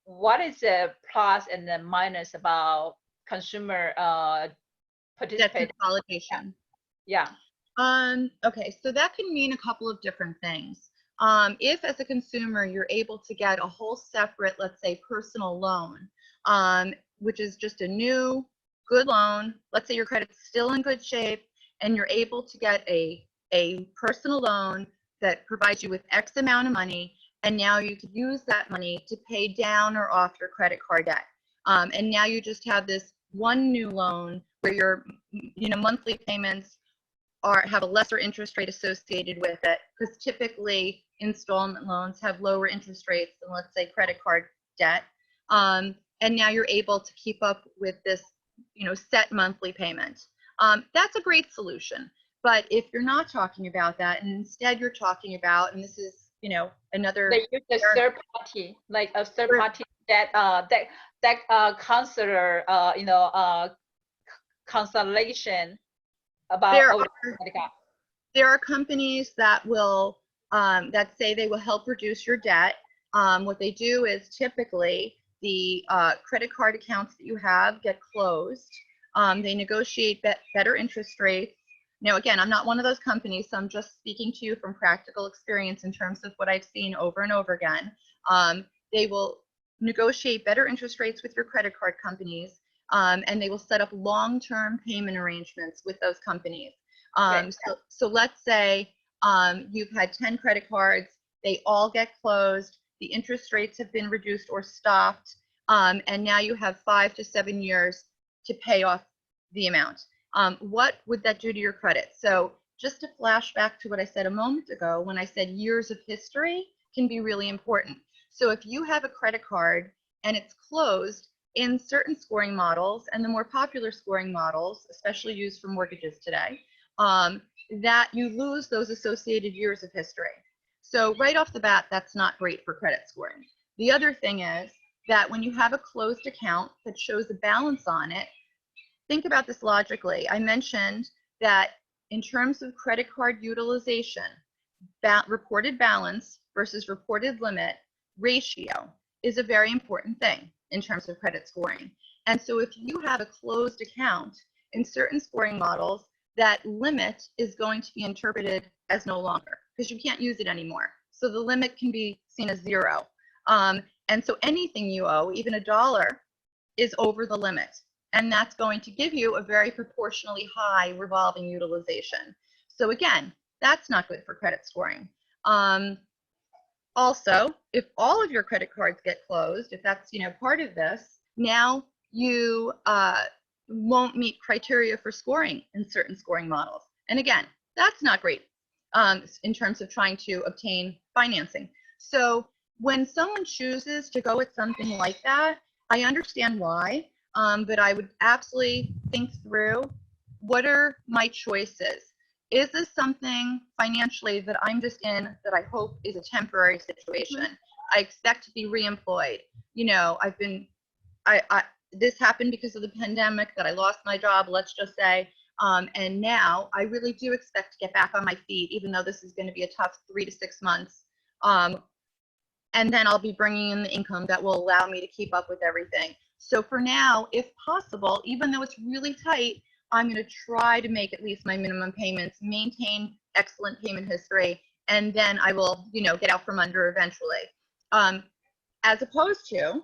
What is the plus and the minus about consumer participate consolidation? Yeah. Okay, so that can mean a couple of different things. If as a consumer you're able to get a whole separate, let's say, personal loan, which is just a new good loan, let's say your credit's still in good shape, and you're able to get a personal loan that provides you with X amount of money, and now you could use that money to pay down or off your credit card debt. And now you just have this one new loan where your, you know, monthly payments have a lesser interest rate associated with it, because typically installment loans have lower interest rates than, let's say, credit card debt. And now you're able to keep up with this, you know, set monthly payment. That's a great solution. But if you're not talking about that, and instead you're talking about, and this is, you know, another, they use the third party, like a third party that counselor, you know, consolidation about there are companies that will that say they will help reduce your debt. What they do is typically the credit card accounts that you have get closed. They negotiate better interest rates. Now, again, I'm not one of those companies, so I'm just speaking to you from practical experience in terms of what I've seen over and over again. They will negotiate better interest rates with your credit card companies, and they will set up long-term payment arrangements with those companies. So let's say you've had 10 credit cards, they all get closed, the interest rates have been reduced or stopped, and now you have 5 to 7 years to pay off the amount. What would that do to your credit? So just to flash back to what I said a moment ago, when I said years of history can be really important. So if you have a credit card and it's closed in certain scoring models, and the more popular scoring models, especially used for mortgages today, that you lose those associated years of history. So right off the bat, that's not great for credit scoring. The other thing is that when you have a closed account that shows a balance on it, think about this logically. I mentioned that in terms of credit card utilization, reported balance versus reported limit ratio is a very important thing in terms of credit scoring. And so if you have a closed account in certain scoring models, that limit is going to be interpreted as no longer because you can't use it anymore. So the limit can be seen as zero. And so anything you owe, even $1, is over the limit. And that's going to give you a very proportionally high revolving utilization. So again, that's not good for credit scoring. Also, if all of your credit cards get closed, if that's, you know, part of this, now you won't meet criteria for scoring in certain scoring models. And again, that's not great in terms of trying to obtain financing. So when someone chooses to go with something like that, I understand why, but I would absolutely think through, what are my choices? Is this something financially that I'm just in that I hope is a temporary situation? I expect to be reemployed. You know, this happened because of the pandemic, that I lost my job, let's just say. And now I really do expect to get back on my feet, even though this is going to be a tough 3 to 6 months. And then I'll be bringing in the income that will allow me to keep up with everything. So for now, if possible, even though it's really tight, I'm going to try to make at least my minimum payments, maintain excellent payment history, and then I will, get out from under eventually. As opposed to,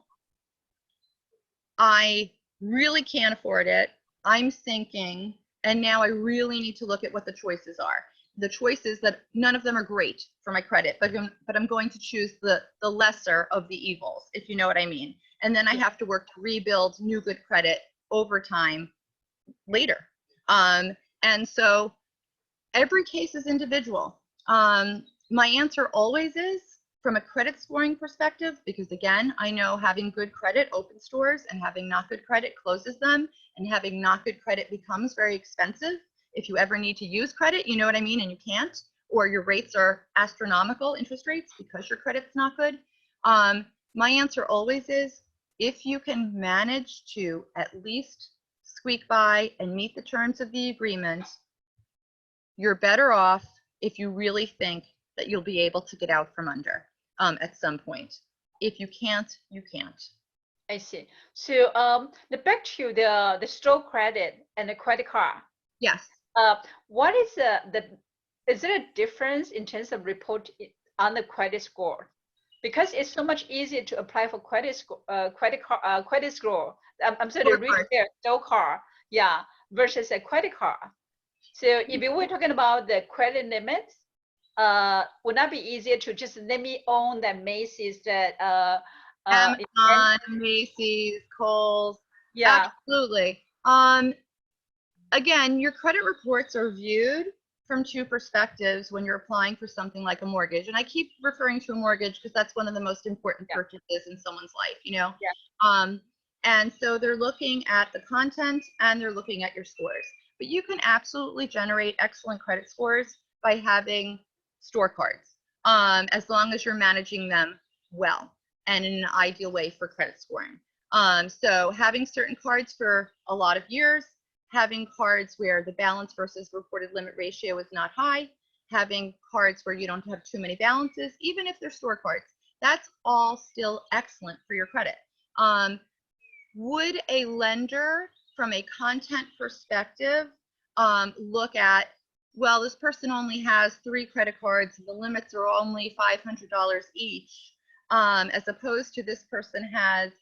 I really can't afford it. I'm thinking, and now I really need to look at what the choices are. The choices that none of them are great for my credit, but I'm going to choose the lesser of the evils, if you know what I mean. And then I have to work to rebuild new good credit over time later. And so every case is individual. My answer always is from a credit scoring perspective, because again, I know having good credit opens doors and having not good credit closes them, and having not good credit becomes very expensive. If you ever need to use credit, you know what I mean, and you can't, or your rates are astronomical interest rates because your credit's not good. My answer always is, if you can manage to at least squeak by and meet the terms of the agreement, you're better off if you really think that you'll be able to get out from under at some point. If you can't, you can't. I see. So the back to the store credit and the credit card. Yes. What is is there a difference in terms of report on the credit score? Because it's so much easier to apply for credit score, credit score. I'm sorry, the retail store card, yeah, versus a credit card. So if you were talking about the credit limits, would that be easier to just let me own that Macy's, that Amazon, Macy's, Kohl's? Yeah, absolutely. Again, your credit reports are viewed from two perspectives when you're applying for something like a mortgage. And I keep referring to a mortgage because that's one of the most important purchases in someone's life, Yeah. And so they're looking at the content and they're looking at your scores. But you can absolutely generate excellent credit scores by having store cards, as long as you're managing them well and in an ideal way for credit scoring. So having certain cards for a lot of years, having cards where the balance versus reported limit ratio is not high, having cards where you don't have too many balances, even if they're store cards, that's all still excellent for your credit. Would a lender, from a content perspective, look at, well, this person only has 3 credit cards, the limits are only $500 each, as opposed to this person has,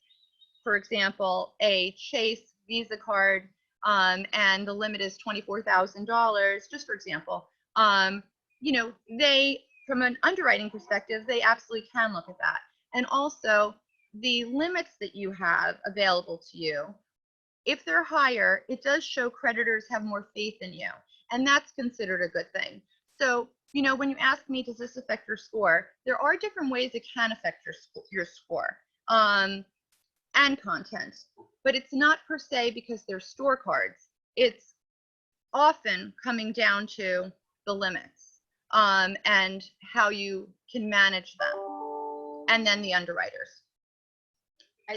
for example, a Chase Visa card, and the limit is $24,000, just for example. They, from an underwriting perspective, they absolutely can look at that. And also, the limits that you have available to you, if they're higher, it does show creditors have more faith in you, and that's considered a good thing. So, when you ask me, does this affect your score? There are different ways it can affect your score and content, but it's not per se because they're store cards. It's often coming down to the limits and how you can manage them, and then the underwriters.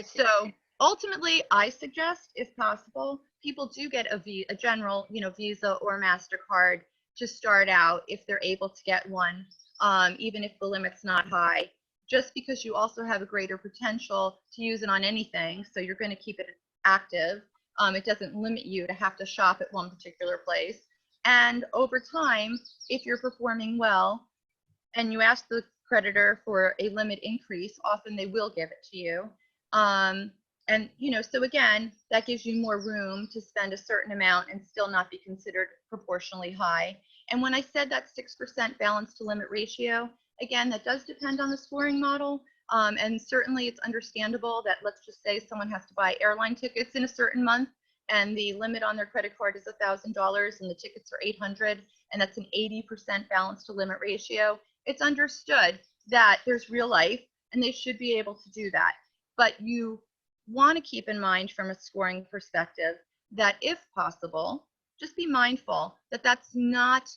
So ultimately, I suggest, if possible, people do get a general, Visa or MasterCard to start out if they're able to get one, even if the limit's not high, just because you also have a greater potential to use it on anything. So you're going to keep it active. It doesn't limit you to have to shop at one particular place. And over time, if you're performing well and you ask the creditor for a limit increase, often they will give it to you. And, so again, that gives you more room to spend a certain amount and still not be considered proportionally high. And when I said that 6% balance to limit ratio, again, that does depend on the scoring model. And certainly it's understandable that, let's just say someone has to buy airline tickets in a certain month and the limit on their credit card is $1,000 and the tickets are $800, and that's an 80% balance to limit ratio. It's understood that there's real life and they should be able to do that. But you want to keep in mind from a scoring perspective that if possible, just be mindful that that's not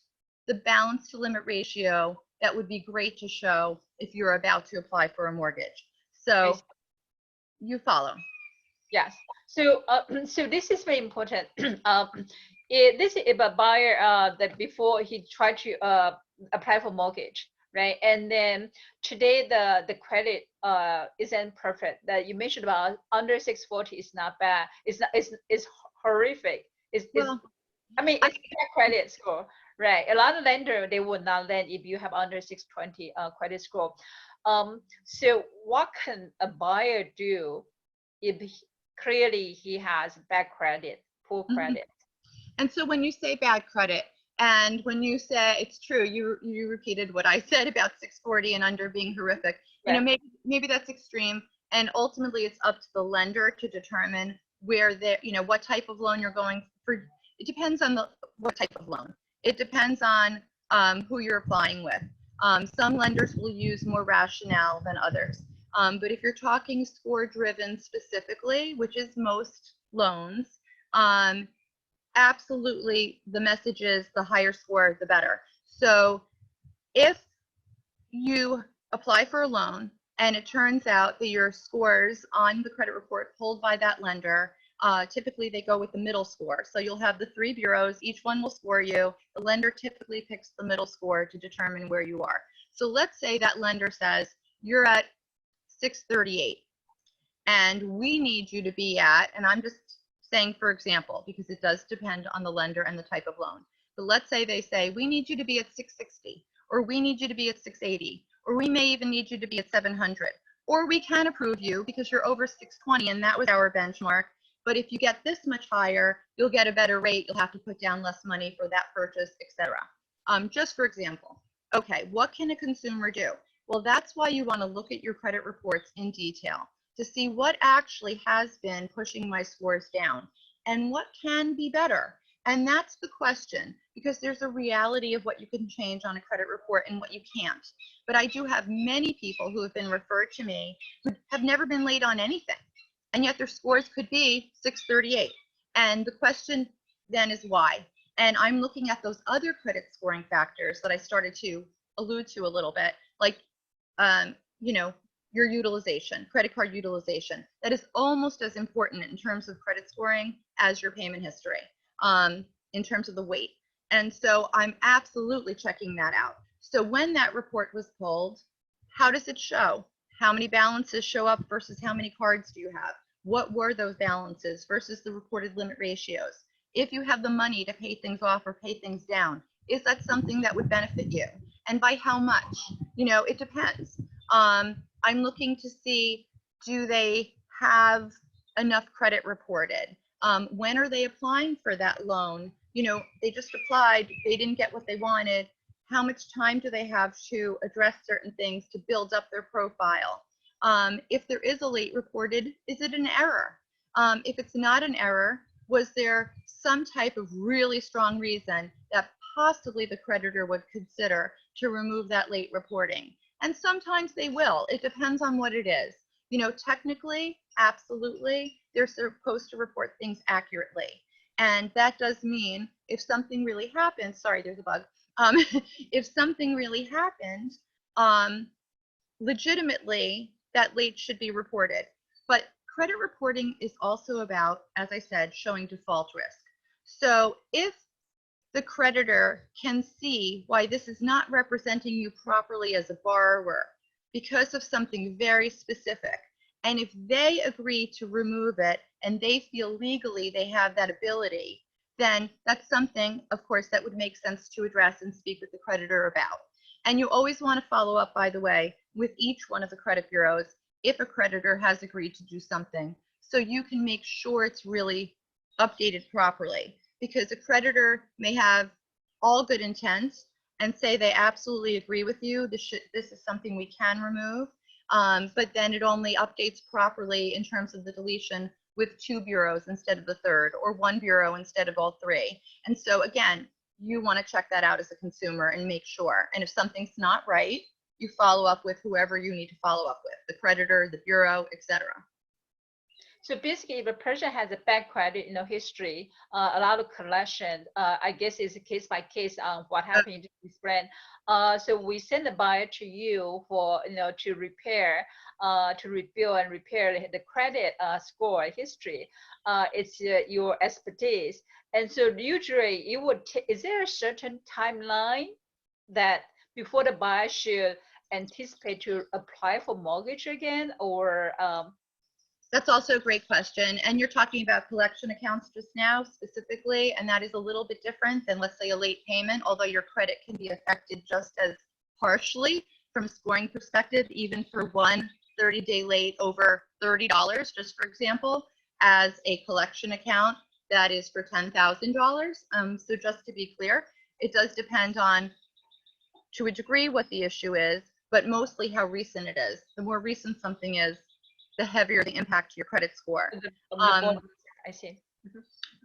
the balance to limit ratio that would be great to show if you're about to apply for a mortgage. So you follow. Yes. So so this is very important. this is if a buyer that before he tried to apply for mortgage, right? And then today the credit isn't perfect. That you mentioned about under 640 is not bad. It's horrific. Well, I mean, it's bad credit score, right? A lot of lenders, they would not lend if you have under 620 credit score. So what can a buyer do if clearly he has bad credit, poor credit? And so when you say bad credit, and when you say it's true, you repeated what I said about 640 and under being horrific. You know, maybe that's extreme, and ultimately it's up to the lender to determine where they, you know, what type of loan you're going for. It depends on what type of loan. It depends on who you're applying with. Some lenders will use more rationale than others. But if you're talking score driven specifically, which is most loans, absolutely the message is the higher score, the better. So if you apply for a loan and it turns out that your scores on the credit report pulled by that lender, typically they go with the middle score. So you'll have the 3 bureaus, each one will score you. The lender typically picks the middle score to determine where you are. So let's say that lender says you're at 638 and we need you to be at, and I'm just saying for example, because it does depend on the lender and the type of loan. But let's say they say, we need you to be at 660, or we need you to be at 680, or we may even need you to be at 700, or we can approve you because you're over 620 and that was our benchmark. But if you get this much higher, you'll get a better rate. You'll have to put down less money for that purchase, etc. Just for example. Okay, what can a consumer do? Well, that's why you want to look at your credit reports in detail to see what actually has been pushing my scores down and what can be better. And that's the question, because there's a reality of what you can change on a credit report and what you can't. But I do have many people who have been referred to me who have never been late on anything, and yet their scores could be 638. And the question then is why? And I'm looking at those other credit scoring factors that I started to allude to a little bit, like, you know, your utilization, credit card utilization. That is almost as important in terms of credit scoring as your payment history, in terms of the weight. And so I'm absolutely checking that out. So when that report was pulled, how does it show? How many balances show up versus how many cards do you have? What were those balances versus the reported limit ratios? If you have the money to pay things off or pay things down, is that something that would benefit you? And by how much? You know, it depends. I'm looking to see, do they have enough credit reported? When are they applying for that loan? You know, they just applied, they didn't get what they wanted. How much time do they have to address certain things to build up their profile? If there is a late reported, is it an error? If it's not an error, was there some type of really strong reason that possibly the creditor would consider to remove that late reporting? And sometimes they will. It depends on what it is. You know, technically, absolutely, they're supposed to report things accurately. And that does mean if something really happens, sorry, there's a bug. If something really happened, legitimately, that late should be reported. But credit reporting is also about, as I said, showing default risk. So if the creditor can see why this is not representing you properly as a borrower because of something very specific, and if they agree to remove it and they feel legally they have that ability, then that's something, of course, that would make sense to address and speak with the creditor about. And you always want to follow up, by the way, with each one of the credit bureaus if a creditor has agreed to do something, so you can make sure it's really updated properly. Because a creditor may have all good intent and say they absolutely agree with you, this is something we can remove, but then it only updates properly in terms of the deletion with 2 bureaus instead of the 3rd, or 1 bureau instead of all 3. And so again, you want to check that out as a consumer and make sure. And if something's not right, you follow up with whoever you need to follow up with, the creditor, the bureau, etc. So basically, if a person has a bad credit, history, a lot of collection, I guess it's case by case on what happened to this brand. So we send the buyer to you for, to repair, to rebuild and repair the credit score history. It's your expertise. And so usually you would, is there a certain timeline that before the buyer should anticipate to apply for mortgage again, or That's also a great question. And you're talking about collection accounts just now specifically, and that is a little bit different than, let's say, a late payment, although your credit can be affected just as partially from a scoring perspective, even for one 30-day late over $30, just for example, as a collection account that is for $10,000. So just to be clear, it does depend on, to a degree, what the issue is, but mostly how recent it is. The more recent something is, the heavier the impact to your credit score. I see.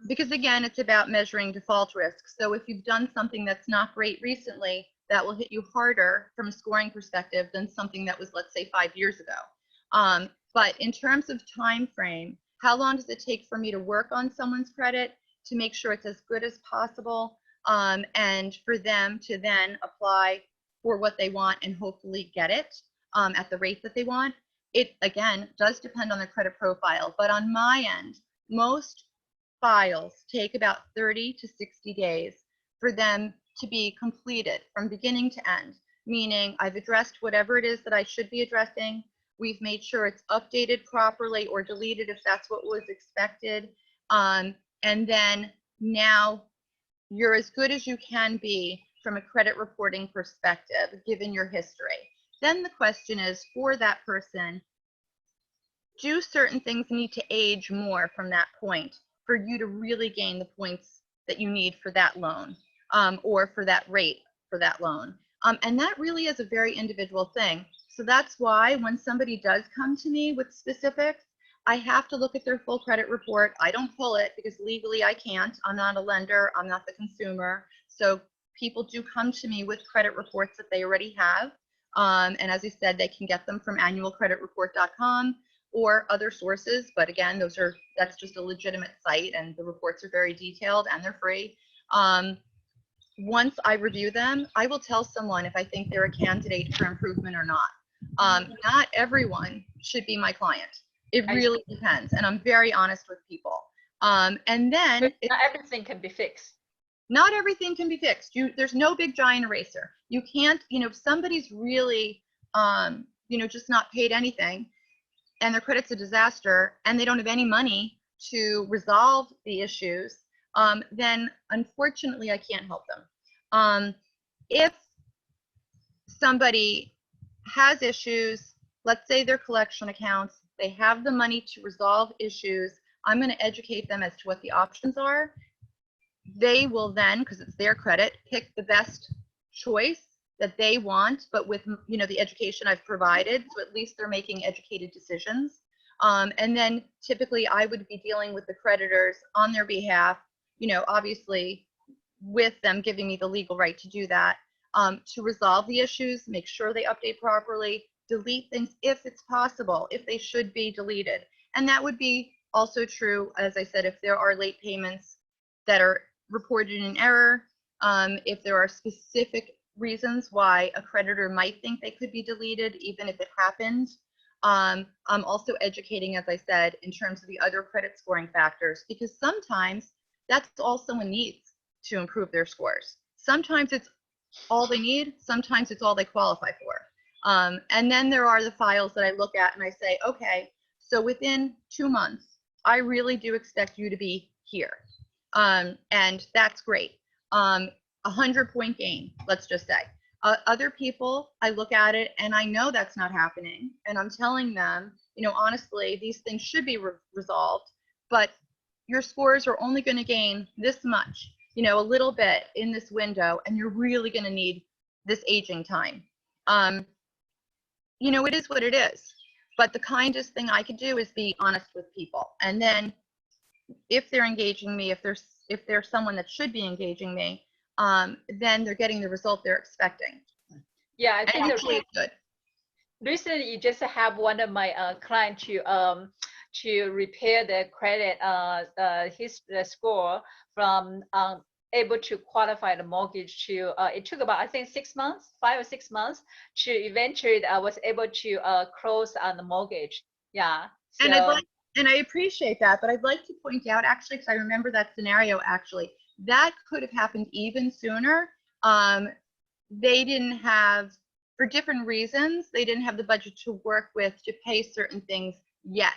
Because again, it's about measuring default risk. So if you've done something that's not great recently, that will hit you harder from a scoring perspective than something that was, let's say, 5 years ago. But in terms of time frame, how long does it take for me to work on someone's credit to make sure it's as good as possible, and for them to then apply for what they want and hopefully get it at the rate that they want? It, again, does depend on their credit profile. But on my end, most files take about 30 to 60 days for them to be completed from beginning to end, meaning I've addressed whatever it is that I should be addressing. We've made sure it's updated properly or deleted if that's what was expected. And then now you're as good as you can be from a credit reporting perspective, given your history. Then the question is, for that person, do certain things need to age more from that point for you to really gain the points that you need for that loan, or for that rate for that loan? And that really is a very individual thing. So that's why when somebody does come to me with specifics, I have to look at their full credit report. I don't pull it because legally I can't. I'm not a lender. I'm not the consumer. So people do come to me with credit reports that they already have. And as I said, they can get them from annualcreditreport.com or other sources. But again, that's just a legitimate site, and the reports are very detailed and they're free. Once I review them, I will tell someone if I think they're a candidate for improvement or not. Not everyone should be my client. It really depends. And I'm very honest with people. And then not everything can be fixed. Not everything can be fixed. There's no big giant eraser. You can't, if somebody's really, just not paid anything and their credit's a disaster and they don't have any money to resolve the issues, then unfortunately I can't help them. If somebody has issues, let's say their collection accounts, they have the money to resolve issues, I'm going to educate them as to what the options are. They will then, because it's their credit, pick the best choice that they want, but with the education I've provided, so at least they're making educated decisions. And then typically I would be dealing with the creditors on their behalf, obviously with them giving me the legal right to do that, to resolve the issues, make sure they update properly, delete things if it's possible, if they should be deleted. And that would be also true, as I said, if there are late payments that are reported in error, if there are specific reasons why a creditor might think they could be deleted, even if it happened. I'm also educating, as I said, in terms of the other credit scoring factors, because sometimes that's all someone needs to improve their scores. Sometimes it's all they need, sometimes it's all they qualify for. And then there are the files that I look at and I say, okay, so within 2 months, I really do expect you to be here. And that's great. 100-point gain, let's just say. Other people, I look at it and I know that's not happening. And I'm telling them, honestly, these things should be resolved, but your scores are only going to gain this much, a little bit in this window, and you're really going to need this aging time. It is what it is. But the kindest thing I could do is be honest with people. And then if they're engaging me, if they're someone that should be engaging me, then they're getting the result they're expecting. Yeah, I think actually it's good. Recently, you just have one of my clients to repair the credit, his score from able to qualify the mortgage to, it took about, I think 6 months, 5 or 6 months to eventually I was able to close on the mortgage. Yeah. So, and I appreciate that, but I'd like to point out actually, because I remember that scenario actually, that could have happened even sooner. They didn't have, for different reasons, they didn't have the budget to work with to pay certain things yet.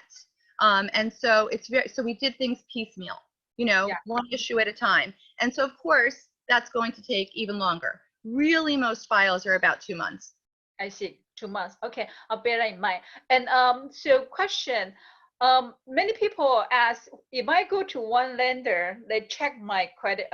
And so so we did things piecemeal, you know, yeah. one issue at a time. And so of course, that's going to take even longer. Really, most files are about 2 months. I see, 2 months. Okay, I'll bear that in mind. And so question, many people ask, if I go to one lender, they check my credit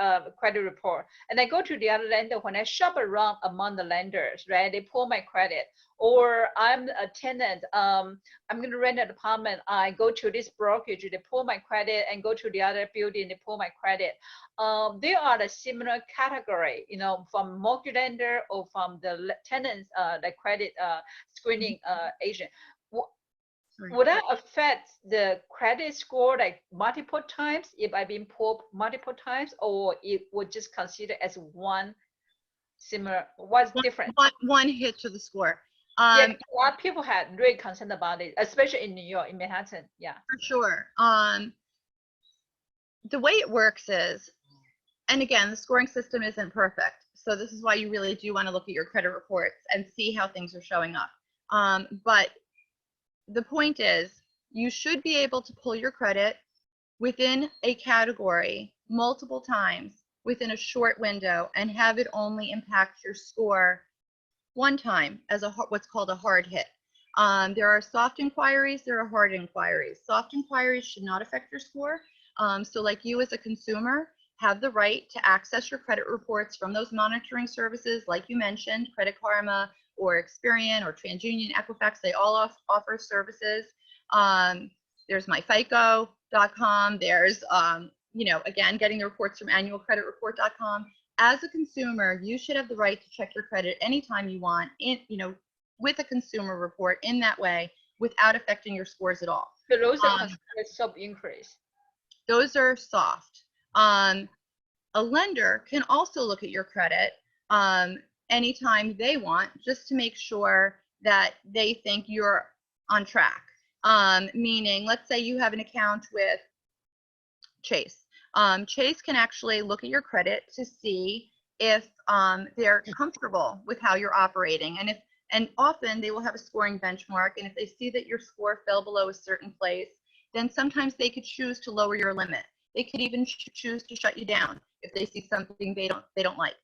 report, and I go to the other lender, when I shop around among the lenders, right, they pull my credit. Or I'm a tenant, I'm going to rent an apartment, I go to this brokerage, they pull my credit, and go to the other building, they pull my credit. They are the similar category, you know, from mortgage lender or from the tenants, the credit screening agent. Would that affect the credit score like multiple times if I've been pulled multiple times, or it would just consider as one similar? What's different? One hit to the score. Yeah, a lot of people had really concerned about it, especially in New York, in Manhattan. Yeah, for sure. The way it works is, and again, the scoring system isn't perfect, so this is why you really do want to look at your credit reports and see how things are showing up. But the point is, you should be able to pull your credit within a category multiple times within a short window and have it only impact your score one time as what's called a hard hit. There are soft inquiries, there are hard inquiries. Soft inquiries should not affect your score. So like you as a consumer have the right to access your credit reports from those monitoring services, like you mentioned, Credit Karma or Experian or TransUnion, Equifax, they all offer services. There's myfico.com. There's, you know, again, getting the reports from annualcreditreport.com. As a consumer, you should have the right to check your credit anytime you want, you know, with a consumer report in that way without affecting your scores at all. so those are considered sub inquiries. Those are soft. A lender can also look at your credit anytime they want, just to make sure that they think you're on track. Meaning, let's say you have an account with Chase. Chase can actually look at your credit to see if they're comfortable with how you're operating, and often they will have a scoring benchmark, and if they see that your score fell below a certain place, then sometimes they could choose to lower your limit. They could even choose to shut you down if they see something they don't like.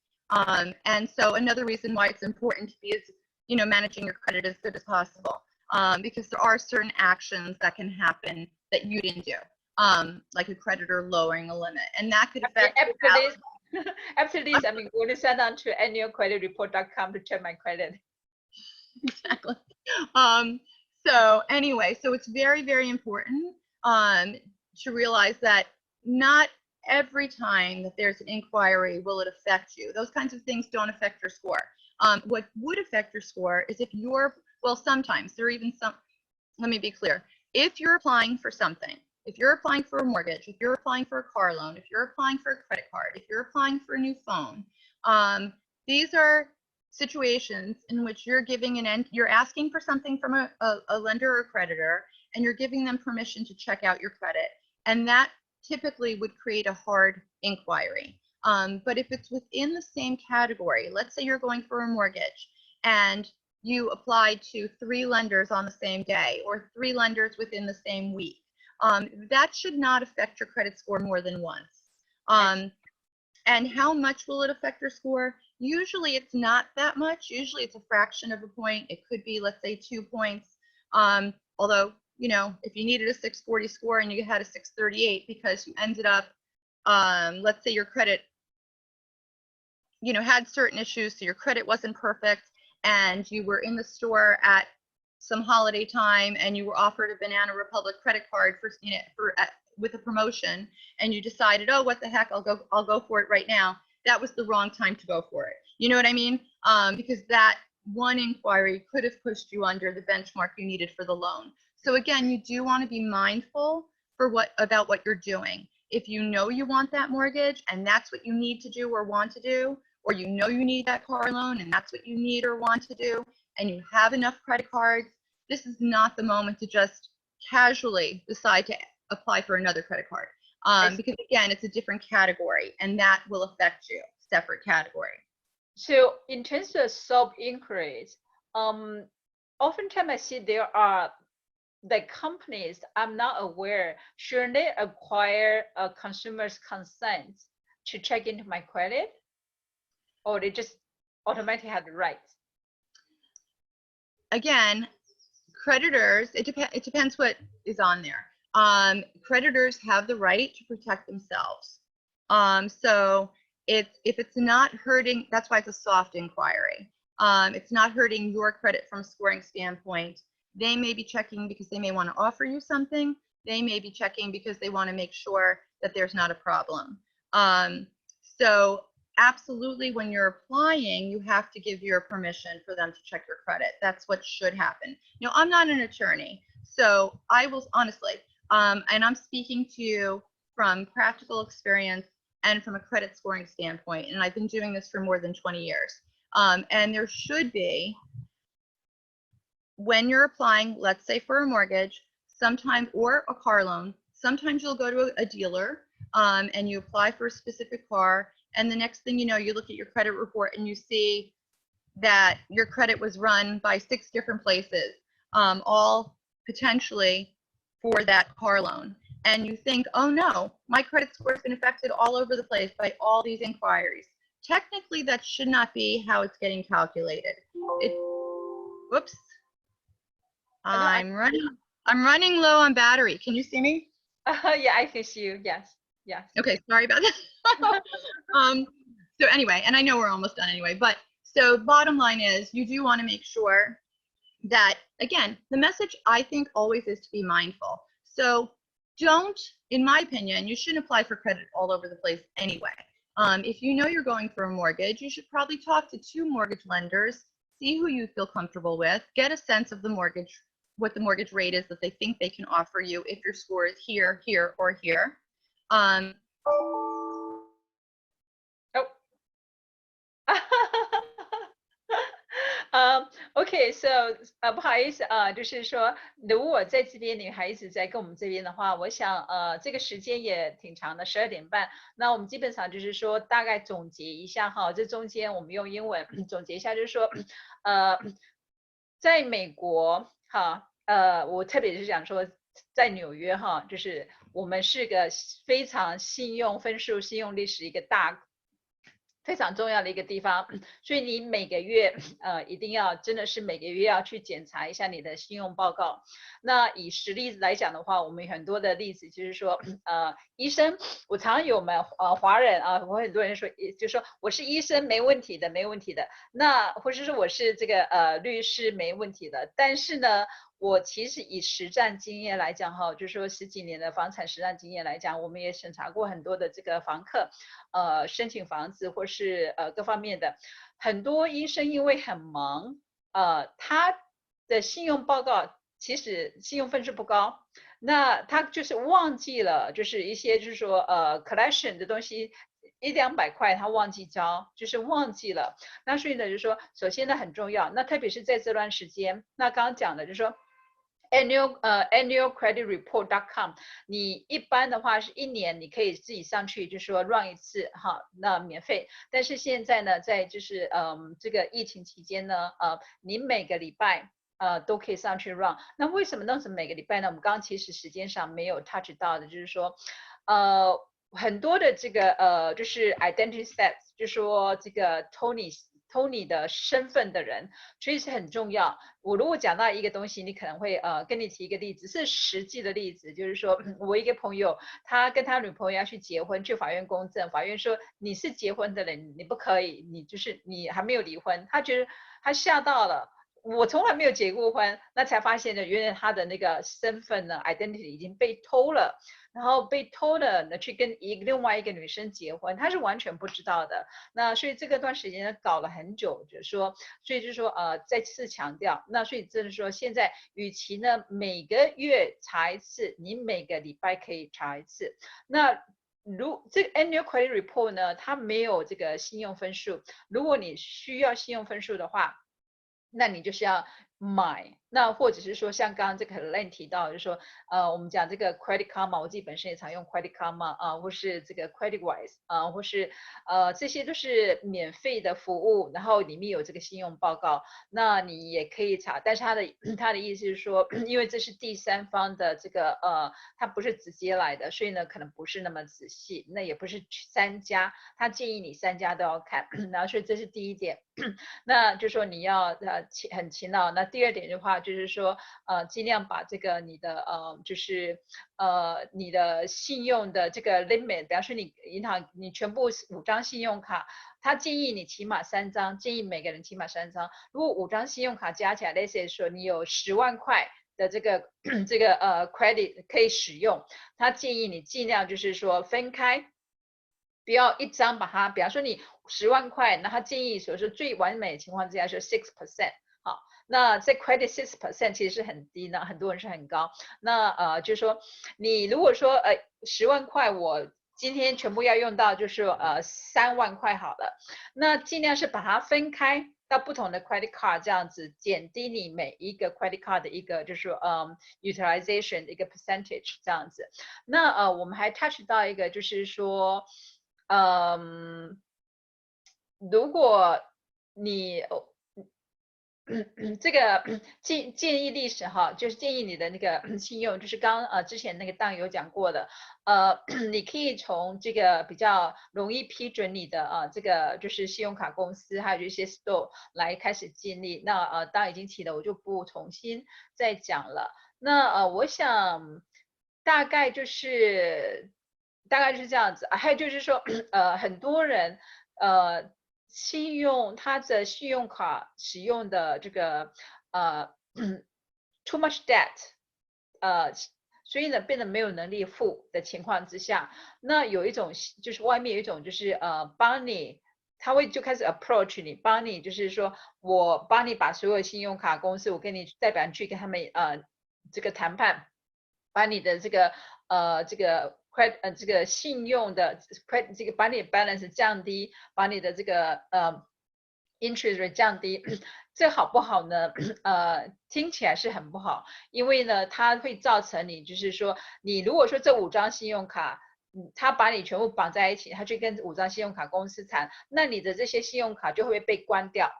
And so another reason why it's important to be is, you know, managing your credit as good as possible, because there are certain actions that can happen that you didn't do, like a creditor lowering a limit, and that could affect. After this, I'm going to send on to annualcreditreport.com to check my credit. Exactly. So anyway, so it's very, very important to realize that not every time that there's an inquiry will it affect you. Those kinds of things don't affect your score. What would affect your score is if you're, well, sometimes there are even some, let me be clear. If you're applying for something, if you're applying for a mortgage, if you're applying for a car loan, if you're applying for a credit card, if you're applying for a new phone, these are situations in which you're you're asking for something from a lender or creditor, and you're giving them permission to check out your credit. And that typically would create a hard inquiry. But if it's within the same category, let's say you're going for a mortgage and you applied to 3 lenders on the same day or 3 lenders within the same week, that should not affect your credit score more than once. And how much will it affect your score? Usually it's not that much. Usually it's a fraction of a point. It could be, let's say, 2 points. Although, you know, if you needed a 640 score and you had a 638 because you ended up, let's say your credit, you know, had certain issues, so your credit wasn't perfect, and you were in the store at some holiday time and you were offered a Banana Republic credit card for, you know, with a promotion, and you decided, oh, what the heck, I'll go for it right now. That was the wrong time to go for it. You know what I mean? Because that one inquiry could have pushed you under the benchmark you needed for the loan. So again, you do want to be mindful about what you're doing. If you know you want that mortgage and that's what you need to do or want to do, or you know you need that car loan and that's what you need or want to do, and you have enough credit cards, this is not the moment to just casually decide to apply for another credit card. Because again, it's a different category and that will affect you, separate category. So in terms of sub-inquiries, oftentimes I see there are the companies, I'm not aware, should they acquire a consumer's consent to check into my credit? Or they just automatically have the right? Again, creditors, it depends what is on there. Creditors have the right to protect themselves. So if it's not hurting, that's why it's a soft inquiry. It's not hurting your credit from a scoring standpoint. They may be checking because they may want to offer you something. They may be checking because they want to make sure that there's not a problem. So absolutely, when you're applying, you have to give your permission for them to check your credit. That's what should happen. You know, I'm not an attorney, so I will honestly, and I'm speaking to you from practical experience and from a credit scoring standpoint, and I've been doing this for more than 20 years. And there should be, when you're applying, let's say for a mortgage, sometimes, or a car loan, sometimes you'll go to a dealer and you apply for a specific car, and the next thing you know, you look at your credit report and you see that your credit was run by 6 different places, all potentially for that car loan. And you think, oh no, my credit score has been affected all over the place by all these inquiries. Technically, that should not be how it's getting calculated. Whoops. I'm running low on battery. Can you see me? Yeah, I can see you. Yes. Yes. Okay, sorry about that. So anyway, and I know we're almost done anyway, but so bottom line is you do want to make sure that, again, the message I think always is to be mindful. So don't, in my opinion, you shouldn't apply for credit all over the place anyway. If you know you're going for a mortgage, you should probably talk to 2 mortgage lenders, see who you feel comfortable with, get a sense of the mortgage, what the mortgage rate is that they think they can offer you if your score is here, here, or here. OK， so 不好意思就是说，如果在这边女孩子在跟我们这边的话，我想这个时间也挺长的，12点半。那我们基本上就是说大概总结一下哈，这中间我们用英文总结一下，就是说在美国哈，我特别是讲说在纽约哈，就是我们是个非常信用分数、信用历史一个非常重要的一个地方，所以你每个月一定要真的是每个月要去检查一下你的信用报告。那以实例来讲的话，我们有很多的例子就是说医生，我常常有我们华人我很多人说就说我是医生没问题的没问题的，那或者是我是这个律师没问题的，但是呢我其实以实战经验来讲哈，就是说10几年的房产实战经验来讲，我们也审查过很多的这个房客申请房子或是各方面的，很多医生因为很忙他的信用报告其实信用分数不高，那他就是忘记了就是一些就是说collection 的东西100-200块他忘记交，就是忘记了。那所以呢就是说首先呢很重要，那特别是在这段时间，那刚刚讲的就是说annualcreditreport.com 你一般的话是1年你可以自己上去就是说 run 一次哈，那免费。但是现在呢在就是这个疫情期间呢你每个礼拜都可以上去 run。那为什么那是每个礼拜呢？我们刚刚其实时间上没有 touch 到的，就是说很多的这个就是 identity theft， 就是说这个 Tony 的身份的人，所以是很重要。我如果讲到一个东西，你可能会跟你提一个例子，是实际的例子，就是说我一个朋友，他跟他女朋友要去结婚，去法院公证，法院说你是结婚的人，你不可以，你还没有离婚，他觉得他吓到了。我从来没有结过婚，那才发现呢，原来他的那个身份呢 ，identity 已经被偷了，然后被偷了呢，去跟另外一个女生结婚，他是完全不知道的。那所以这个段时间呢，搞了很久，就是说，所以就是说，再次强调，那所以就是说，现在与其呢每个月查一次，你每个礼拜可以查一次。那这个 annual credit report 呢，它没有这个信用分数。如果你需要信用分数的话，那你就是要买，那或者是说像刚刚这个 Helen 提到，就是说，我们讲这个 Credit Karma，我自己本身也常用 Credit Karma 或是这个 Credit Wise 或是这些都是免费的服务，然后里面有这个信用报告，那你也可以查，但是他的意思是说，因为这是第三方的这个它不是直接来的，所以呢可能不是那么仔细，那也不是3家，他建议你3家都要看，然后所以这是第一点。那就说你要很勤劳。那第二点的话，就是说尽量把这个你的就是你的信用的这个 limit， 比方说你银行你全部5张信用卡，他建议你起码3张，建议每个人起码3张。如果5张信用卡加起来 ，let's say 说你有10万块的这个credit 可以使用，他建议你尽量就是说分开。不要一张把它，比方说你10万块，那他建议说是最完美的情况之下是6%，好，那这 credit 6% 其实是很低呢，很多人是很高。那就是说你如果说10万块我今天全部要用到就是3万块好了，那尽量是把它分开到不同的 credit card 这样子，减低你每一个 credit card 的一个就是utilization 的一个 percentage 这样子。那我们还 touch 到一个就是说。如果你这个建议历史哈，就是建议你的那个信用，就是之前那个档有讲过的，你可以从这个比较容易批准你的这个就是信用卡公司，还有一些 store 来开始建立。那档已经提了，我就不重新再讲了。那我想大概就是这样子。还有就是说，很多人他的信用卡使用的这个too much debt，所以呢变得没有能力付的情况之下，那有一种就是外面有一种就是帮你。他会就开始 approach 你，帮你就是说我帮你把所有信用卡公司，我跟你代表去跟他们这个谈判，把你的这个这个信用的这个把你的 balance 降低，把你的这个interest rate 降低，这好不好呢？听起来是很不好，因为呢，它会造成你就是说，你如果说这5张信用卡。他把你全部绑在一起，他去跟5张信用卡公司谈，那你的这些信用卡就会被关掉。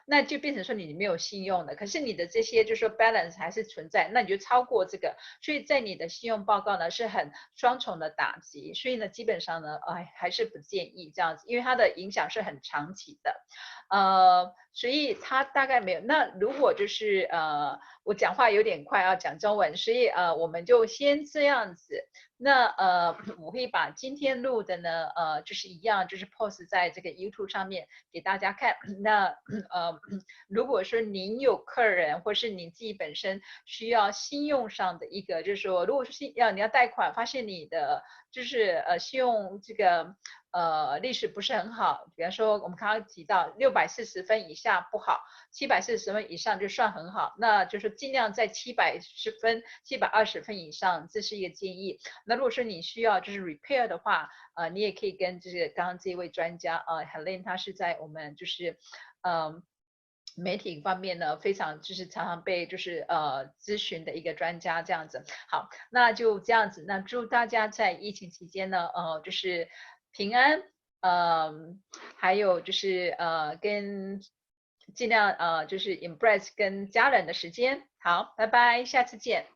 那就变成说你没有信用了。可是你的这些就是说 balance 还是存在，那你就超过这个，所以在你的信用报告呢是很双重的打击。所以呢，基本上呢，还是不建议这样子，因为它的影响是很长期的。所以它大概没有。那如果就是我讲话有点快，要讲中文，所以我们就先这样子。那我会把今天录的呢，就是一样，就是 post 在这个 YouTube 上面给大家看。那如果说您有客人，或是你自己本身需要信用上的一个，就是说，如果是你要贷款，发现你的就是信用这个历史不是很好，比方说我们刚刚提到640分以下不好，740分以上就算很好，那就是尽量在710分、720分以上，这是一个建议。那如果说你需要就是 repair 的话，你也可以跟就是刚刚这位专家Helen， 他是在我们就是媒体方面呢，非常就是常常被就是咨询的一个专家这样子。好，那就这样子。那祝大家在疫情期间呢，就是平安，还有就是尽量就是 embrace 跟家人的时间。好，拜拜，下次见。